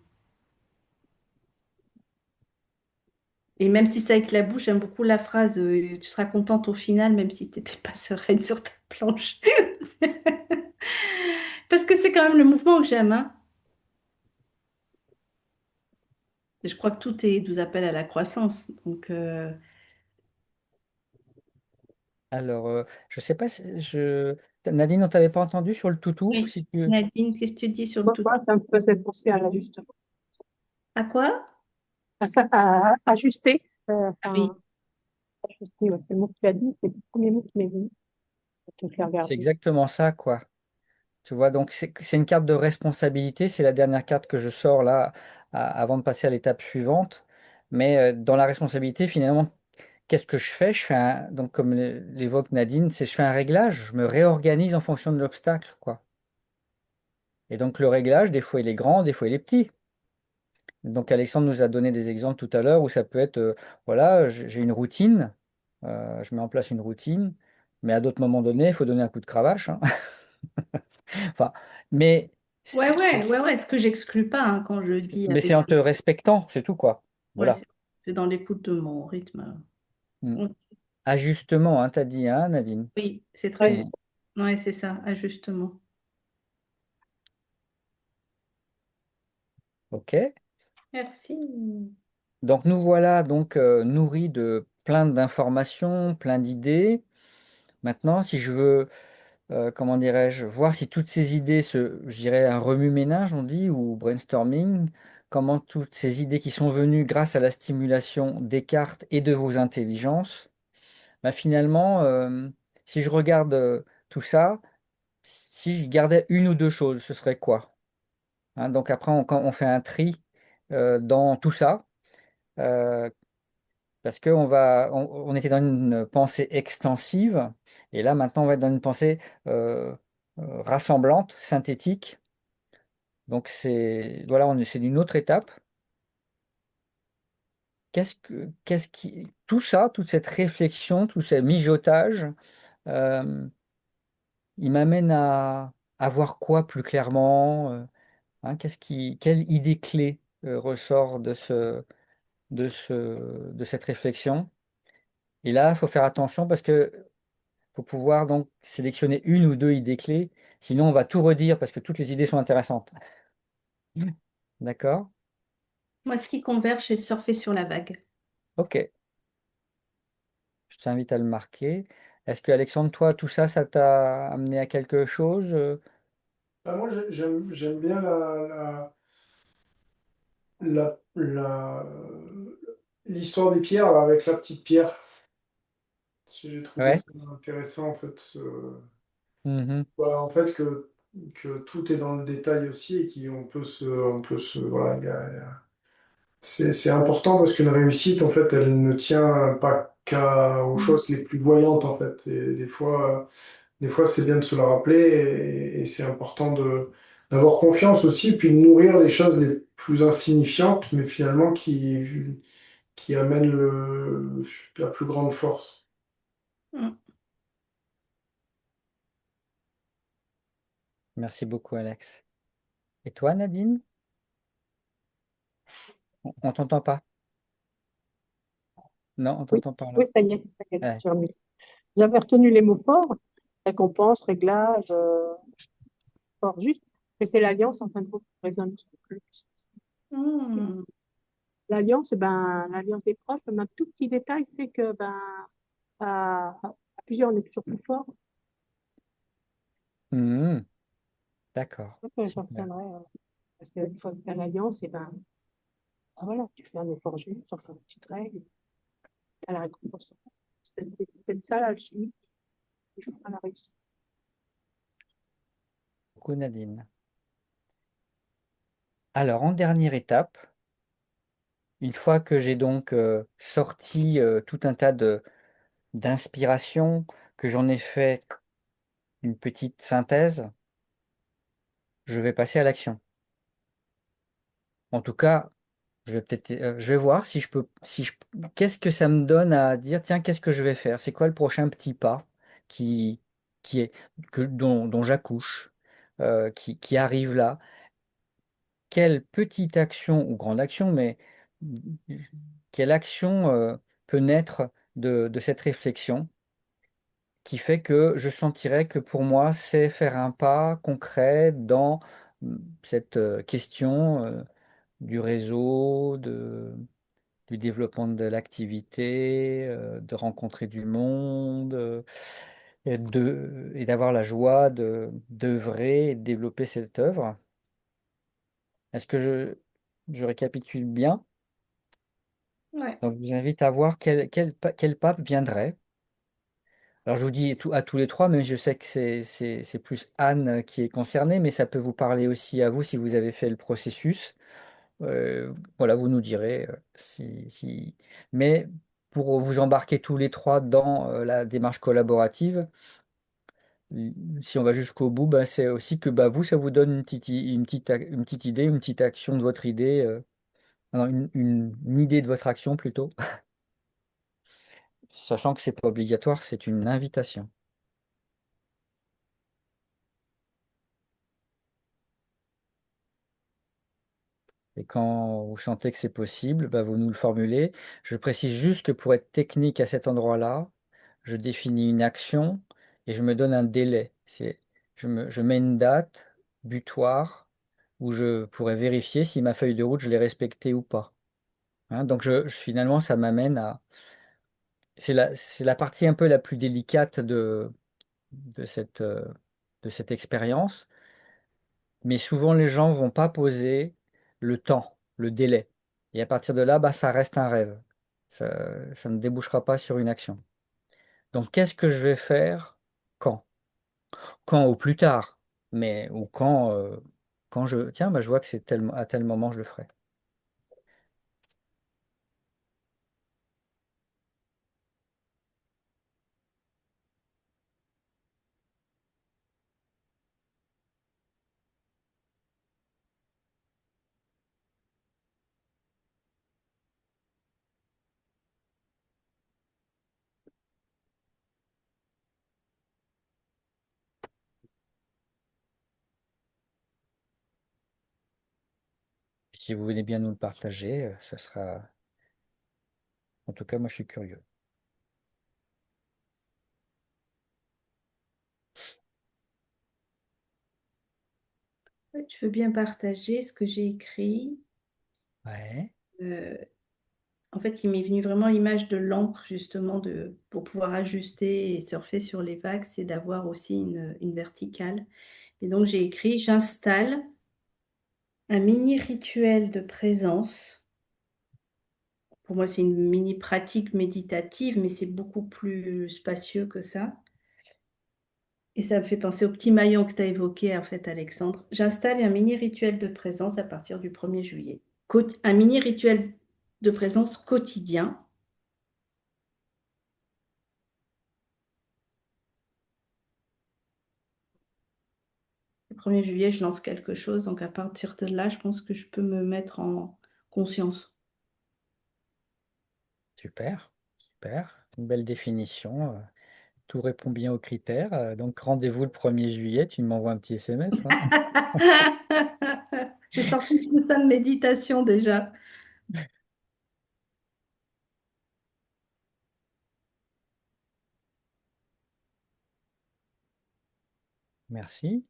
Et même si c'est avec la bouche, j'aime beaucoup la phrase, tu seras contente au final, même si tu n'étais pas sereine sur ta planche. Parce que c'est quand même le mouvement que j'aime, hein. Et je crois que nous appelle à la croissance. Donc, Alors, je sais pas si Nadine, on t'avait pas entendu sur le toutou, oui. si tu... Nadine, qu'est-ce que tu dis sur le Moi, tout? ça me faisait penser à l'ajustement. À quoi? Ajuster. Ah oui. Enfin, ajuster, ouais, c'est le mot que tu as dit, c'est le premier mot qui m'est venu. Donc, je l'ai C'est regardé. exactement ça, quoi. Tu vois, donc c'est une carte de responsabilité. C'est la dernière carte que je sors là avant de passer à l'étape suivante. Mais dans la responsabilité, finalement, qu'est-ce que je fais? Donc, comme l'évoque Nadine, je fais un réglage. Je me réorganise en fonction de l'obstacle, quoi. Et donc, le réglage, des fois, il est grand, des fois, il est petit. Donc, Alexandre nous a donné des exemples tout à l'heure où ça peut être, voilà, j'ai une routine, je mets en place une routine, mais à d'autres moments donnés, il faut donner un coup de cravache, hein. Enfin, mais Ouais, c'est ouais, ouais, ouais. Ce que j'exclus pas, hein, quand je dis mais c'est avec. en te respectant, c'est tout, quoi. Ouais, Voilà. c'est dans l'écoute de mon rythme. Mm. Mm. Ajustement, hein, t'as dit, hein, Nadine? Oui, c'est très Ouais, bien. Mm. Ouais, c'est ça, ajustement. OK. Merci. Donc, nous voilà donc nourris de plein d'informations, plein d'idées. Maintenant, si je veux comment dirais-je, voir si toutes ces idées je dirais, un remue-ménage, on dit, ou brainstorming, comment toutes ces idées qui sont venues grâce à la stimulation des cartes et de vos intelligences, bah, finalement, si je regarde tout ça, si je gardais une ou deux choses, ce serait quoi? Hein, donc après, quand on fait un tri dans tout ça, euh, parce on était dans une pensée extensive, et là maintenant on va être dans une pensée euh, rassemblante, synthétique. Donc voilà, c'est une autre étape. Tout ça, toute cette réflexion, tout ce mijotage, euh, il m'amène à voir quoi plus clairement, hein, quelle idée clé ressort de cette réflexion. Et là, il faut faire attention parce que faut pouvoir donc sélectionner une ou deux idées clés, sinon on va tout redire parce que toutes les idées sont intéressantes. D'accord? Moi, ce qui converge, c'est surfer sur la vague. Ok, je t'invite à le marquer. Est-ce que Alexandre, toi, tout ça, ça t'a amené à quelque chose? Bah, moi, j'aime bien l'histoire des pierres là, avec la petite pierre. J'ai trouvé Ouais. ça intéressant en fait. Mhm. Voilà, en fait, que tout est dans le détail aussi et voilà, c'est important parce qu'une réussite, en fait, elle ne tient pas qu'aux Mm. choses les plus voyantes, en fait. Et des fois, c'est bien de se le rappeler et c'est important d'avoir confiance aussi, puis de nourrir les choses les plus insignifiantes, mais finalement qui amènent la plus grande force. Mm. Merci beaucoup, Alex. Et toi, Nadine? On t'entend pas? Non, on Oui, t'entend pas là. oui, ça y est, Ouais. j'ai remis. J'avais retenu les mots forts, récompense, réglage, fort juste, mais c'est l'alliance en fin de compte qui résonne le plus. Mm. L'alliance, ben, l'alliance des proches, même un tout petit détail fait que ben, à plusieurs, on est toujours plus fort. Mhm. D'accord, Donc, je super. retiendrai, parce qu'une fois que tu as l'alliance, et ben, ah, voilà, tu fais un effort juste, enfin, tu te règles, tu as la récompense. C'est ça l'alchimie, il faut la réussite. Beaucoup, Nadine. Alors, en dernière étape, une fois que j'ai donc sorti tout un tas d'inspirations, que j'en ai fait une petite synthèse, je vais passer à l'action. En tout cas, je vais voir si je peux, qu'est-ce que ça me donne à dire, tiens, qu'est-ce que je vais faire? C'est quoi le prochain petit pas qui, qui est, dont j'accouche, qui arrive là? Quelle petite action ou grande action, mais quelle action peut naître de cette réflexion qui fait que je sentirais que pour moi, c'est faire un pas concret dans cette question du réseau, du développement de l'activité, de rencontrer du monde, et d'avoir la joie d'œuvrer et de développer cette œuvre. Est-ce que je récapitule bien? Ouais. Donc, je vous invite à voir quel pape viendrait. Alors, je vous dis à tous les trois, mais je sais que c'est plus Anne qui est concernée, mais ça peut vous parler aussi à vous si vous avez fait le processus. Voilà, vous nous direz si. Mais pour vous embarquer tous les trois dans la démarche collaborative, si on va jusqu'au bout, bah, c'est aussi que bah, vous, ça vous donne une petite idée, une petite action de votre idée, non, une idée de votre action plutôt, sachant que c'est pas obligatoire, c'est une invitation. Et quand vous sentez que c'est possible, bah, vous nous le formulez. Je précise juste que pour être technique à cet endroit-là, je définis une action et je me donne un délai. Je mets une date butoir où je pourrais vérifier si ma feuille de route, je l'ai respectée ou pas. Hein, donc finalement, ça m'amène à... c'est la partie un peu la plus délicate de de cette expérience. Mais souvent, les gens vont pas poser le temps, le délai. Et à partir de là, bah, ça reste un rêve. Ça ne débouchera pas sur une action. Donc, qu'est-ce que je vais faire quand? Quand au plus tard, mais ou quand tiens, bah, je vois que à tel moment je le ferai. Si vous voulez bien nous le partager, ça sera. En tout cas, moi, je suis curieux. Ouais, je veux bien partager ce que j'ai écrit. Ouais. Euh, En fait, il m'est venu vraiment l'image de l'encre, justement, pour pouvoir ajuster et surfer sur les vagues, c'est d'avoir aussi une verticale. Et donc, j'ai écrit, j'installe un mini rituel de présence. Pour moi, c'est une mini pratique méditative, mais c'est beaucoup plus spacieux que ça. Et ça me fait penser au petit maillon que tu as évoqué, en fait, Alexandre. J'installe un mini rituel de présence à partir du 1er juillet. Un mini rituel de présence quotidien. Le 1er juillet, je lance quelque chose. Donc, à partir de là, je pense que je peux me mettre en conscience. Super, super. Une belle définition. Tout répond bien aux critères. Donc rendez-vous le 1er juillet, tu m'envoies un petit SMS, hein. J'ai sorti tout ça de méditation déjà. Merci.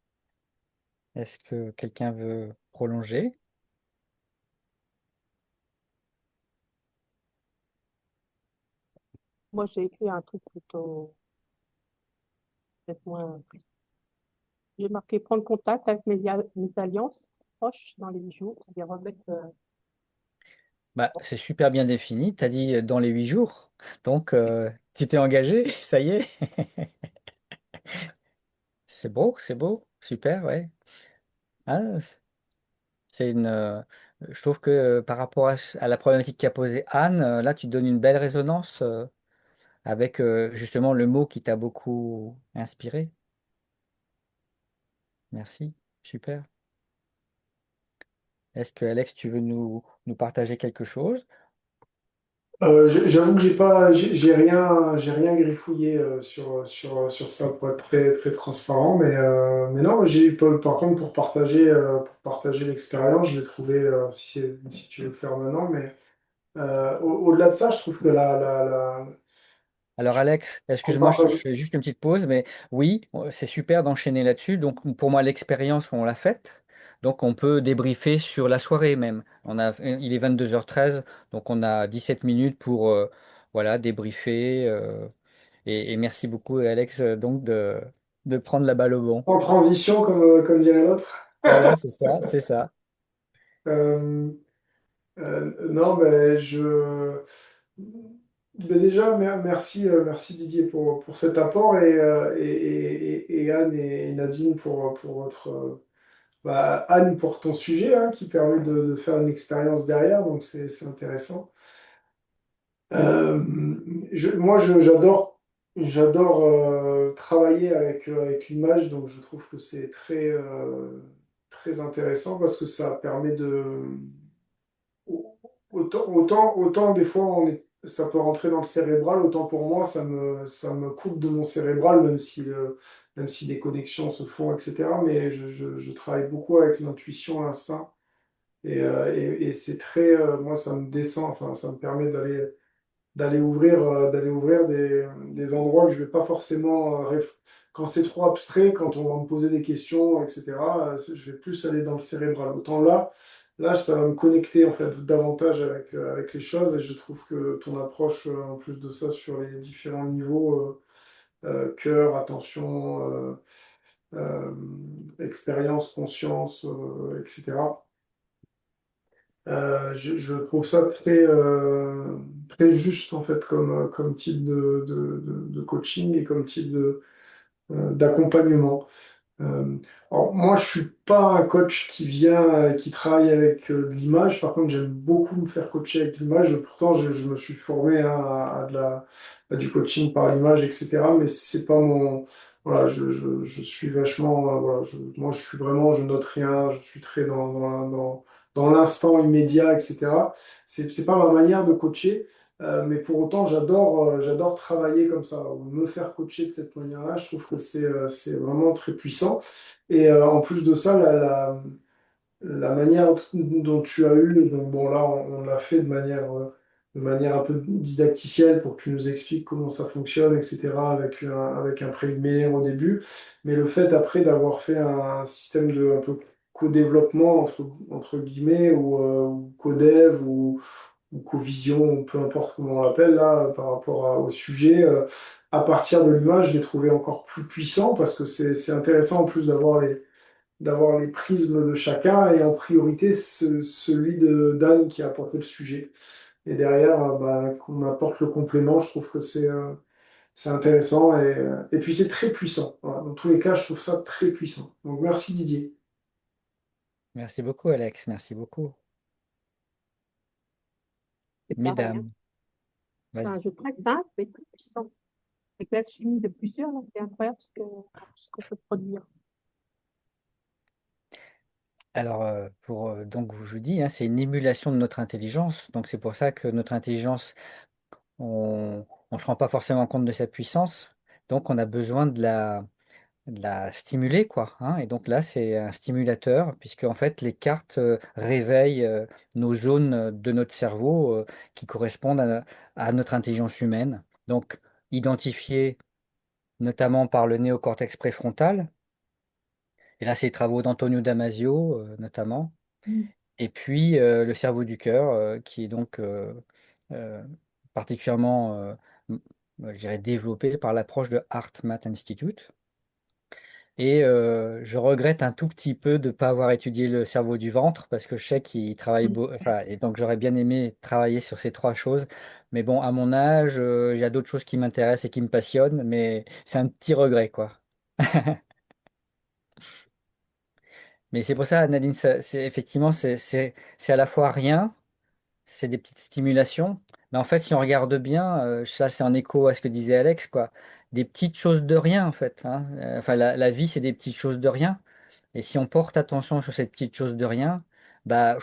Est-ce que quelqu'un veut prolonger? Moi, j'ai écrit un truc plutôt, peut-être moins. J'ai marqué prendre contact avec mes alliances proches dans les 8 jours, c'est-à-dire remettre. Bah, c'est super bien défini. Tu as dit dans les 8 jours. Donc, tu t'es engagé, ça y est. C'est beau, super, ouais. Ah, c'est une, je trouve que par rapport à la problématique qu'a posée Anne, là, tu donnes une belle résonance avec justement le mot qui t'a beaucoup inspiré. Merci, super. Est-ce que Alex, tu veux nous partager quelque chose? J'avoue que j'ai rien griffouillé sur ça pour être très transparent, mais non, par contre pour partager l'expérience, je l'ai trouvé, si tu veux le faire maintenant, mais au-delà de ça, je trouve que Alors Alex, on excuse-moi, je partage. fais juste une petite pause, mais oui, c'est super d'enchaîner là-dessus. Donc pour moi, l'expérience, on l'a faite. Donc on peut débriefer sur la soirée même. Il est 22h13, donc on a 17 minutes pour voilà, débriefer. Et merci beaucoup Alex donc de prendre la balle au bon. En transition, comme dirait l'autre. Voilà, c'est ça, c'est ça. Euh, non, mais déjà, merci Didier pour cet apport et Anne et Nadine pour votre. Anne pour ton sujet hein, qui permet de faire une expérience derrière, donc c'est intéressant. Euh, j'adore travailler avec l'image, donc je trouve que c'est très intéressant parce que ça permet de autant des fois ça peut rentrer dans le cérébral, autant pour moi ça me coupe de mon cérébral, même si les connexions se font, etc. Mais je travaille beaucoup avec l'intuition, l'instinct, et c'est moi ça me descend, enfin ça me permet d'aller ouvrir des endroits que je vais pas forcément quand c'est trop abstrait, quand on va me poser des questions, etc. Je vais plus aller dans le cérébral. Autant là, ça va me connecter en fait davantage avec les choses et je trouve que ton approche, en plus de ça, sur les différents niveaux, cœur, attention, euh, expérience, conscience, etc. Je trouve ça très juste en fait comme type de coaching et comme type d'accompagnement. Euh, alors moi, je suis pas un coach qui travaille avec de l'image. Par contre, j'aime beaucoup me faire coacher avec l'image. Pourtant, je me suis formé hein, à du coaching par l'image, etc. Mais c'est pas mon, voilà, je suis vachement, voilà, moi, je suis vraiment, je note rien. Je suis très dans l'instant immédiat, etc. C'est pas ma manière de coacher. Mais pour autant, j'adore travailler comme ça, me faire coacher de cette manière-là. Je trouve que c'est vraiment très puissant. Et en plus de ça, la manière dont tu as eu, donc bon là, on l'a fait de manière un peu didacticielle pour que tu nous expliques comment ça fonctionne, etc., avec un préliminaire au début. Mais le fait après d'avoir fait un système de un peu co-développement entre guillemets ou co-dev ou co-vision, peu importe comment on l'appelle là, par rapport au sujet. À partir de l'image, je l'ai trouvé encore plus puissant parce que c'est intéressant en plus d'avoir les prismes de chacun et en priorité celui de Dan qui a apporté le sujet. Et derrière, qu'on apporte le complément, je trouve que C'est intéressant et puis c'est très puissant. Voilà. Dans tous les cas, je trouve ça très puissant. Donc merci Didier. Merci beaucoup, Alex. Merci beaucoup. C'est pareil, hein. Mesdames, C'est vas-y. un jeu très simple mais très puissant. Avec l'alchimie de plusieurs, là, c'est incroyable ce qu'on peut produire. Alors, donc, je vous dis, hein, c'est une émulation de notre intelligence. Donc, c'est pour ça que notre intelligence, on ne se rend pas forcément compte de sa puissance. Donc, on a besoin de la stimuler, quoi, hein. Et donc là, c'est un stimulateur, puisque en fait, les cartes réveillent nos zones de notre cerveau qui correspondent à notre intelligence humaine. Donc, identifiées notamment par le néocortex préfrontal. Et là, c'est les travaux d'Antonio Damasio, notamment. Mm. Et puis, le cerveau du cœur, qui est donc euh, particulièrement, je dirais, développé par l'approche de HeartMath Institute. Et je regrette un tout petit peu de ne pas avoir étudié le cerveau du ventre parce que je sais qu'il travaille enfin, et donc j'aurais bien aimé travailler sur ces trois choses. Mais bon, à mon âge, il y a d'autres choses qui m'intéressent et qui me passionnent, mais c'est un petit regret, quoi. Mais c'est pour ça, Nadine, c'est effectivement, c'est à la fois rien, c'est des petites stimulations, mais en fait, si on regarde bien, ça c'est en écho à ce que disait Alex, quoi, des petites choses de rien, en fait, hein. Enfin, la vie, c'est des petites choses de rien. Et si on porte attention sur cette petite chose de rien, bah,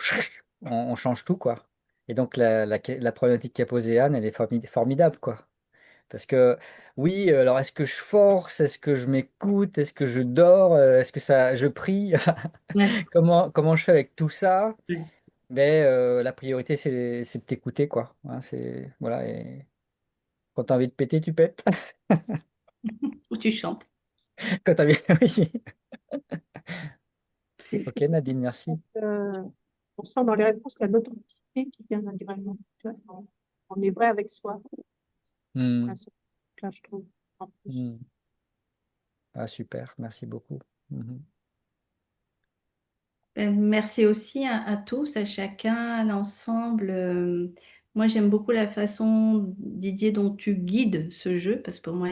on change tout, quoi. Et donc, la problématique qu'a posée Anne, elle est formidable, quoi. Parce que, oui, alors est-ce que je force? Est-ce que je m'écoute? Est-ce que je dors? Est-ce que ça, je prie? Enfin, Ouais. comment je fais avec tout ça? Ouais. Mais la priorité, c'est de t'écouter, quoi. Hein, voilà, et quand tu as envie de péter, tu pètes. Ou tu chantes. Quand tu envie... Oui. Ok, C'est Nadine, merci. euh, on sent dans les réponses qu'il y a l'authenticité qui vient naturellement. Tu vois, on est vrai avec soi. Hmm, Voilà, là, je trouve, en plus. hmm. Ah, super, merci beaucoup. Mhm. Merci aussi à tous, à chacun, à l'ensemble. Moi, j'aime beaucoup la façon, Didier, dont tu guides ce jeu, parce que pour moi,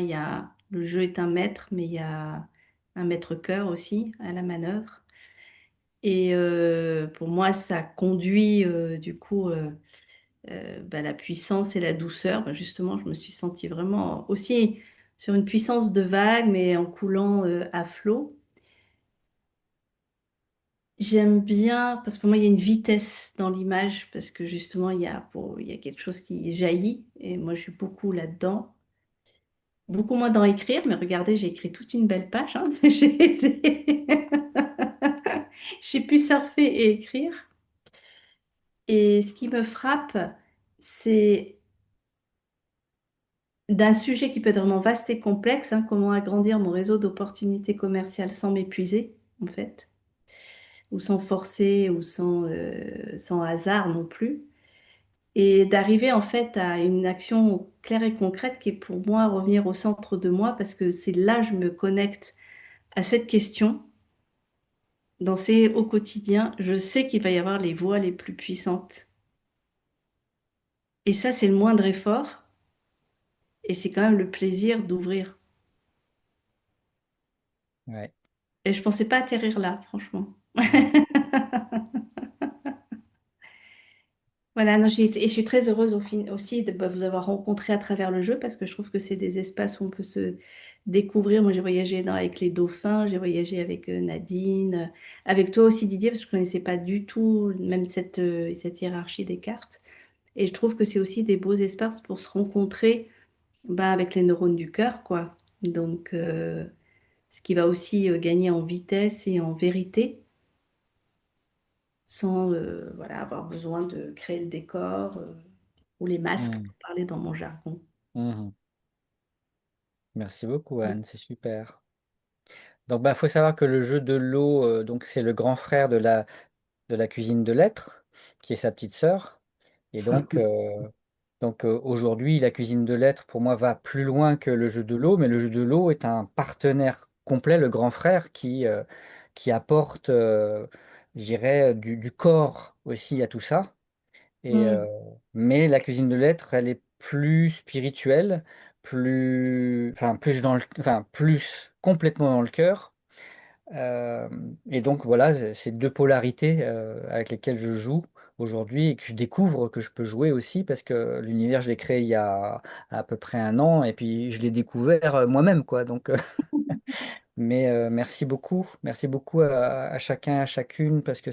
le jeu est un maître, mais il y a un maître-cœur aussi à la manœuvre. Et pour moi, ça conduit du coup la puissance et la douceur. Bah, justement, je me suis sentie vraiment aussi sur une puissance de vague, mais en coulant à flot. J'aime bien, parce que pour moi, il y a une vitesse dans l'image, parce que justement, il y a quelque chose qui jaillit, et moi, je suis beaucoup là-dedans. Beaucoup moins dans écrire, mais regardez, j'ai écrit toute une belle page, hein. J'ai pu surfer et écrire. Et ce qui me frappe, c'est d'un sujet qui peut être vraiment vaste et complexe, hein, comment agrandir mon réseau d'opportunités commerciales sans m'épuiser, en fait, ou sans forcer, ou sans hasard non plus. Et d'arriver en fait à une action claire et concrète qui est pour moi revenir au centre de moi parce que c'est là que je me connecte à cette question. Au quotidien, je sais qu'il va y avoir les voix les plus puissantes. Et ça, c'est le moindre effort et c'est quand même le plaisir d'ouvrir. Ouais. Et je pensais pas atterrir là, franchement. Mhm. Voilà, non, et je suis très heureuse aussi de vous avoir rencontré à travers le jeu parce que je trouve que c'est des espaces où on peut se découvrir. Moi, j'ai voyagé avec les dauphins, j'ai voyagé avec Nadine, avec toi aussi Didier, parce que je ne connaissais pas du tout même cette hiérarchie des cartes. Et je trouve que c'est aussi des beaux espaces pour se rencontrer avec les neurones du cœur, quoi. Donc, ce qui va aussi gagner en vitesse et en vérité sans voilà, avoir besoin de créer le décor ou les masques, Mhm. pour parler dans mon jargon. Mhm. Merci beaucoup, Mm. Anne, c'est super. Donc, bah, faut savoir que le jeu de l'eau, donc c'est le grand frère de la cuisine de lettres, qui est sa petite sœur. Et donc, aujourd'hui, la cuisine de lettres, pour moi, va plus loin que le jeu de l'eau, mais le jeu de l'eau est un partenaire complet, le grand frère, qui apporte, je dirais, du corps aussi à tout ça. Et, Mm. mais la cuisine de lettres, elle est plus spirituelle, plus plus complètement dans le cœur. Euh, et donc voilà, c'est deux polarités avec lesquelles je joue aujourd'hui et que je découvre que je peux jouer aussi parce que l'univers, je l'ai créé il y a à peu près un an et puis je l'ai découvert moi-même, quoi. Donc, mais merci beaucoup à chacun, à chacune parce que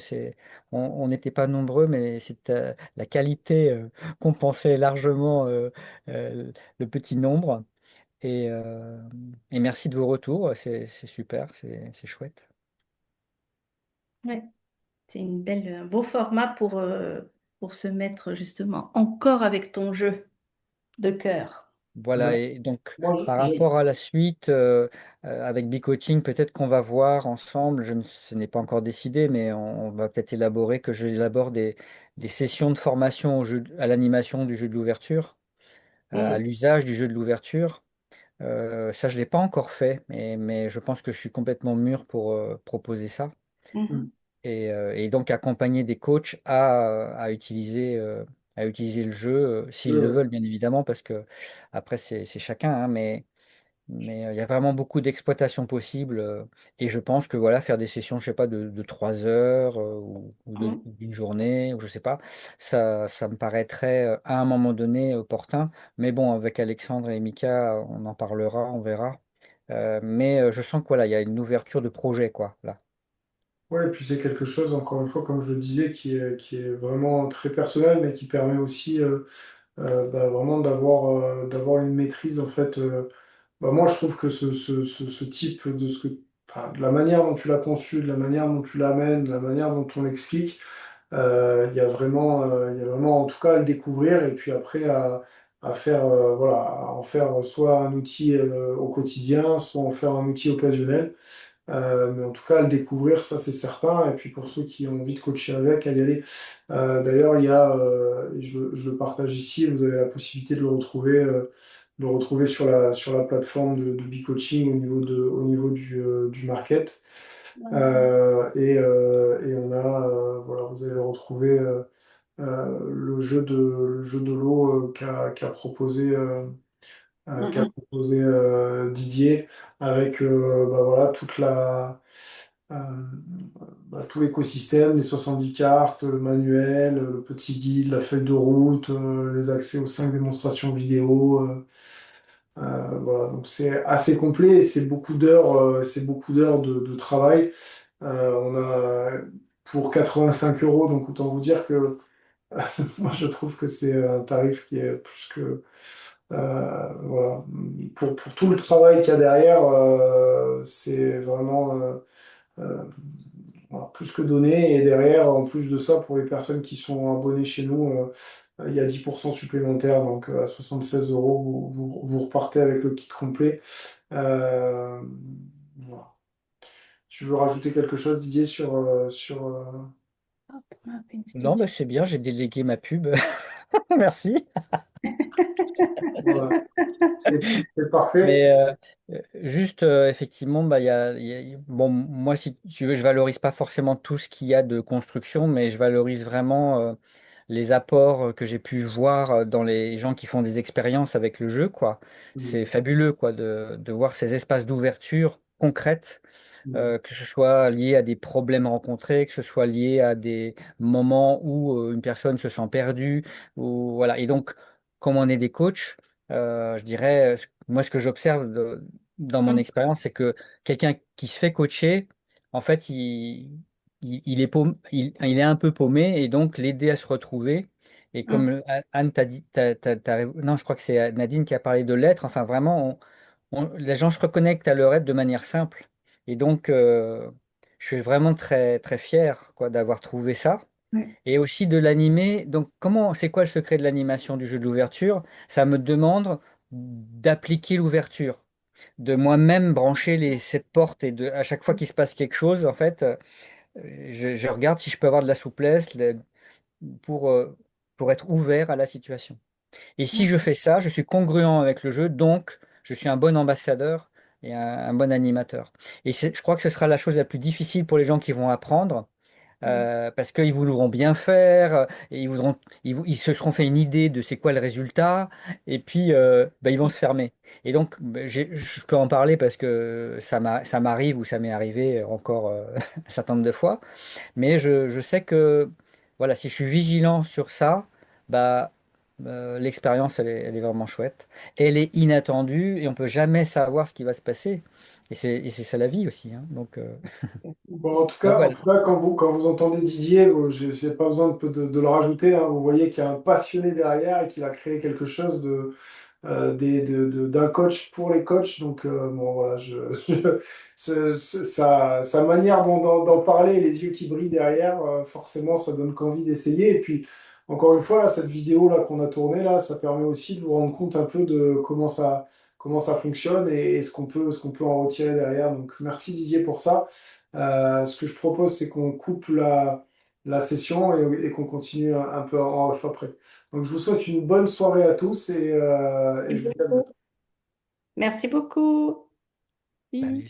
on n'était pas nombreux, mais c'est la qualité compensait largement le petit nombre. Et, euh, et merci de vos retours, c'est super, c'est chouette. Ouais, c'est un beau format pour se mettre justement encore avec ton jeu de cœur. Voilà, Ben, et donc moi, par rapport à la suite, avec B-Coaching, peut-être qu'on va voir ensemble, ce n'est pas encore décidé, mais on va peut-être élaborer, que je élabore des sessions de formation à l'animation du jeu de l'ouverture, à ok. l'usage du jeu de l'ouverture. Ça, je ne l'ai pas encore fait, mais je pense que je suis complètement mûr pour proposer ça. Mhm. Et donc accompagner des coachs à utiliser le jeu, s'ils le Ouais. veulent, bien évidemment, parce que après, c'est chacun, hein, mais il y a vraiment beaucoup d'exploitation possible. Et je pense que voilà, faire des sessions, je sais pas, de 3 heures Mhm. d'une journée, ou je sais pas, ça me paraîtrait à un moment donné opportun. Mais bon, avec Alexandre et Mika, on en parlera, on verra. Mais je sens que voilà, il y a une ouverture de projet, quoi, là. Ouais, et puis c'est quelque chose, encore une fois, comme je le disais, qui est vraiment très personnel, mais qui permet aussi bah, vraiment d'avoir une maîtrise, en fait. Bah, moi, je trouve que ce type enfin, de la manière dont tu l'as conçu, de la manière dont tu l'amènes, de la manière dont on l'explique, il y a vraiment, en tout cas, à le découvrir et puis après à faire, voilà, à en faire soit un outil au quotidien, soit en faire un outil occasionnel. Mais en tout cas, à le découvrir, ça c'est certain. Et puis pour ceux qui ont envie de coacher avec, à y aller. D'ailleurs, il y a, et je le partage ici, vous avez la possibilité de le retrouver sur la plateforme de B-Coaching au niveau du market. Et on a, voilà, vous allez retrouver le jeu de l'eau qu'a Mhm. proposé Didier avec bah, voilà, euh, tout l'écosystème, les 70 cartes, le manuel, le petit guide, la feuille de route, les accès aux 5 démonstrations vidéo. Voilà, donc c'est assez complet et c'est beaucoup d'heures de travail. On a pour 85 euros, donc autant vous dire que moi je trouve que c'est un tarif qui est plus que voilà. Pour tout le travail qu'il y a derrière, c'est vraiment euh, voilà, plus que donné. Et derrière, en plus de ça, pour les personnes qui sont abonnées chez nous, il y a 10% supplémentaires. Donc à 76 euros, vous repartez avec le kit complet. Euh, voilà. Tu veux rajouter quelque chose, Didier, Hop, hop, une Non, bah, statue. c'est bien, j'ai délégué ma pub. Merci. voilà. C'est parfait. Mais juste, effectivement, bah, bon, moi, si tu veux, je valorise pas forcément tout ce qu'il y a de construction, mais je valorise vraiment les apports que j'ai pu voir dans les gens qui font des expériences avec le jeu, quoi. Mm. C'est fabuleux, quoi, de voir ces espaces d'ouverture concrètes, Mm. que ce soit lié à des problèmes rencontrés, que ce soit lié à des moments où une personne se sent perdue, ou voilà. Et donc, comme on est des coachs, je dirais, moi, ce que j'observe dans mon Mhm. expérience, c'est que quelqu'un qui se fait coacher, en fait, il est il est un peu paumé, et donc l'aider à se retrouver. Et comme Mhm. Anne t'a dit, non, je crois que c'est Nadine qui a parlé de l'être. Enfin, vraiment, les gens se reconnectent à leur être de manière simple. Et donc, je suis vraiment très, très fier, quoi, d'avoir trouvé ça. Ouais. Et aussi de l'animer. Donc, c'est quoi le secret de l'animation du jeu de l'ouverture? Ça me demande d'appliquer l'ouverture, de moi-même brancher cette porte et à chaque fois qu'il se passe quelque chose, en fait, je regarde si je peux avoir de la souplesse pour, euh, pour être ouvert à la situation. Et si je fais ça, je suis congruent avec le jeu, donc je suis un bon ambassadeur et un bon animateur. Et je crois que ce sera la chose la plus difficile pour les gens qui vont apprendre, parce qu'ils voudront bien faire, et ils se seront fait une idée de c'est quoi le résultat, et puis bah, ils vont se fermer. Et donc, bah, je peux en parler parce que ça m'arrive ou ça m'est arrivé encore un certain nombre de fois, mais je sais que voilà, si je suis vigilant sur ça, bah, l'expérience, elle est vraiment chouette. Elle est inattendue et on peut jamais savoir ce qui va se passer. Et c'est ça la vie aussi, hein. Bon, Donc en voilà. tout cas, quand vous entendez Didier, je n'ai pas besoin de le rajouter, hein. Vous voyez qu'il y a un passionné derrière et qu'il a créé quelque chose d'un coach pour les coachs. Donc, bon, voilà, sa manière d'en parler, les yeux qui brillent derrière, forcément, ça donne qu'envie d'essayer. Et puis, encore une fois, là, cette vidéo là qu'on a tournée, là, ça permet aussi de vous rendre compte un peu de comment ça fonctionne et ce qu'on peut en retirer derrière. Donc, merci Didier pour ça. Ce que je propose, c'est qu'on coupe la session et qu'on continue un peu en off après. Donc, je vous souhaite une bonne soirée à tous et je vous dis à bientôt. Merci beaucoup. Salut.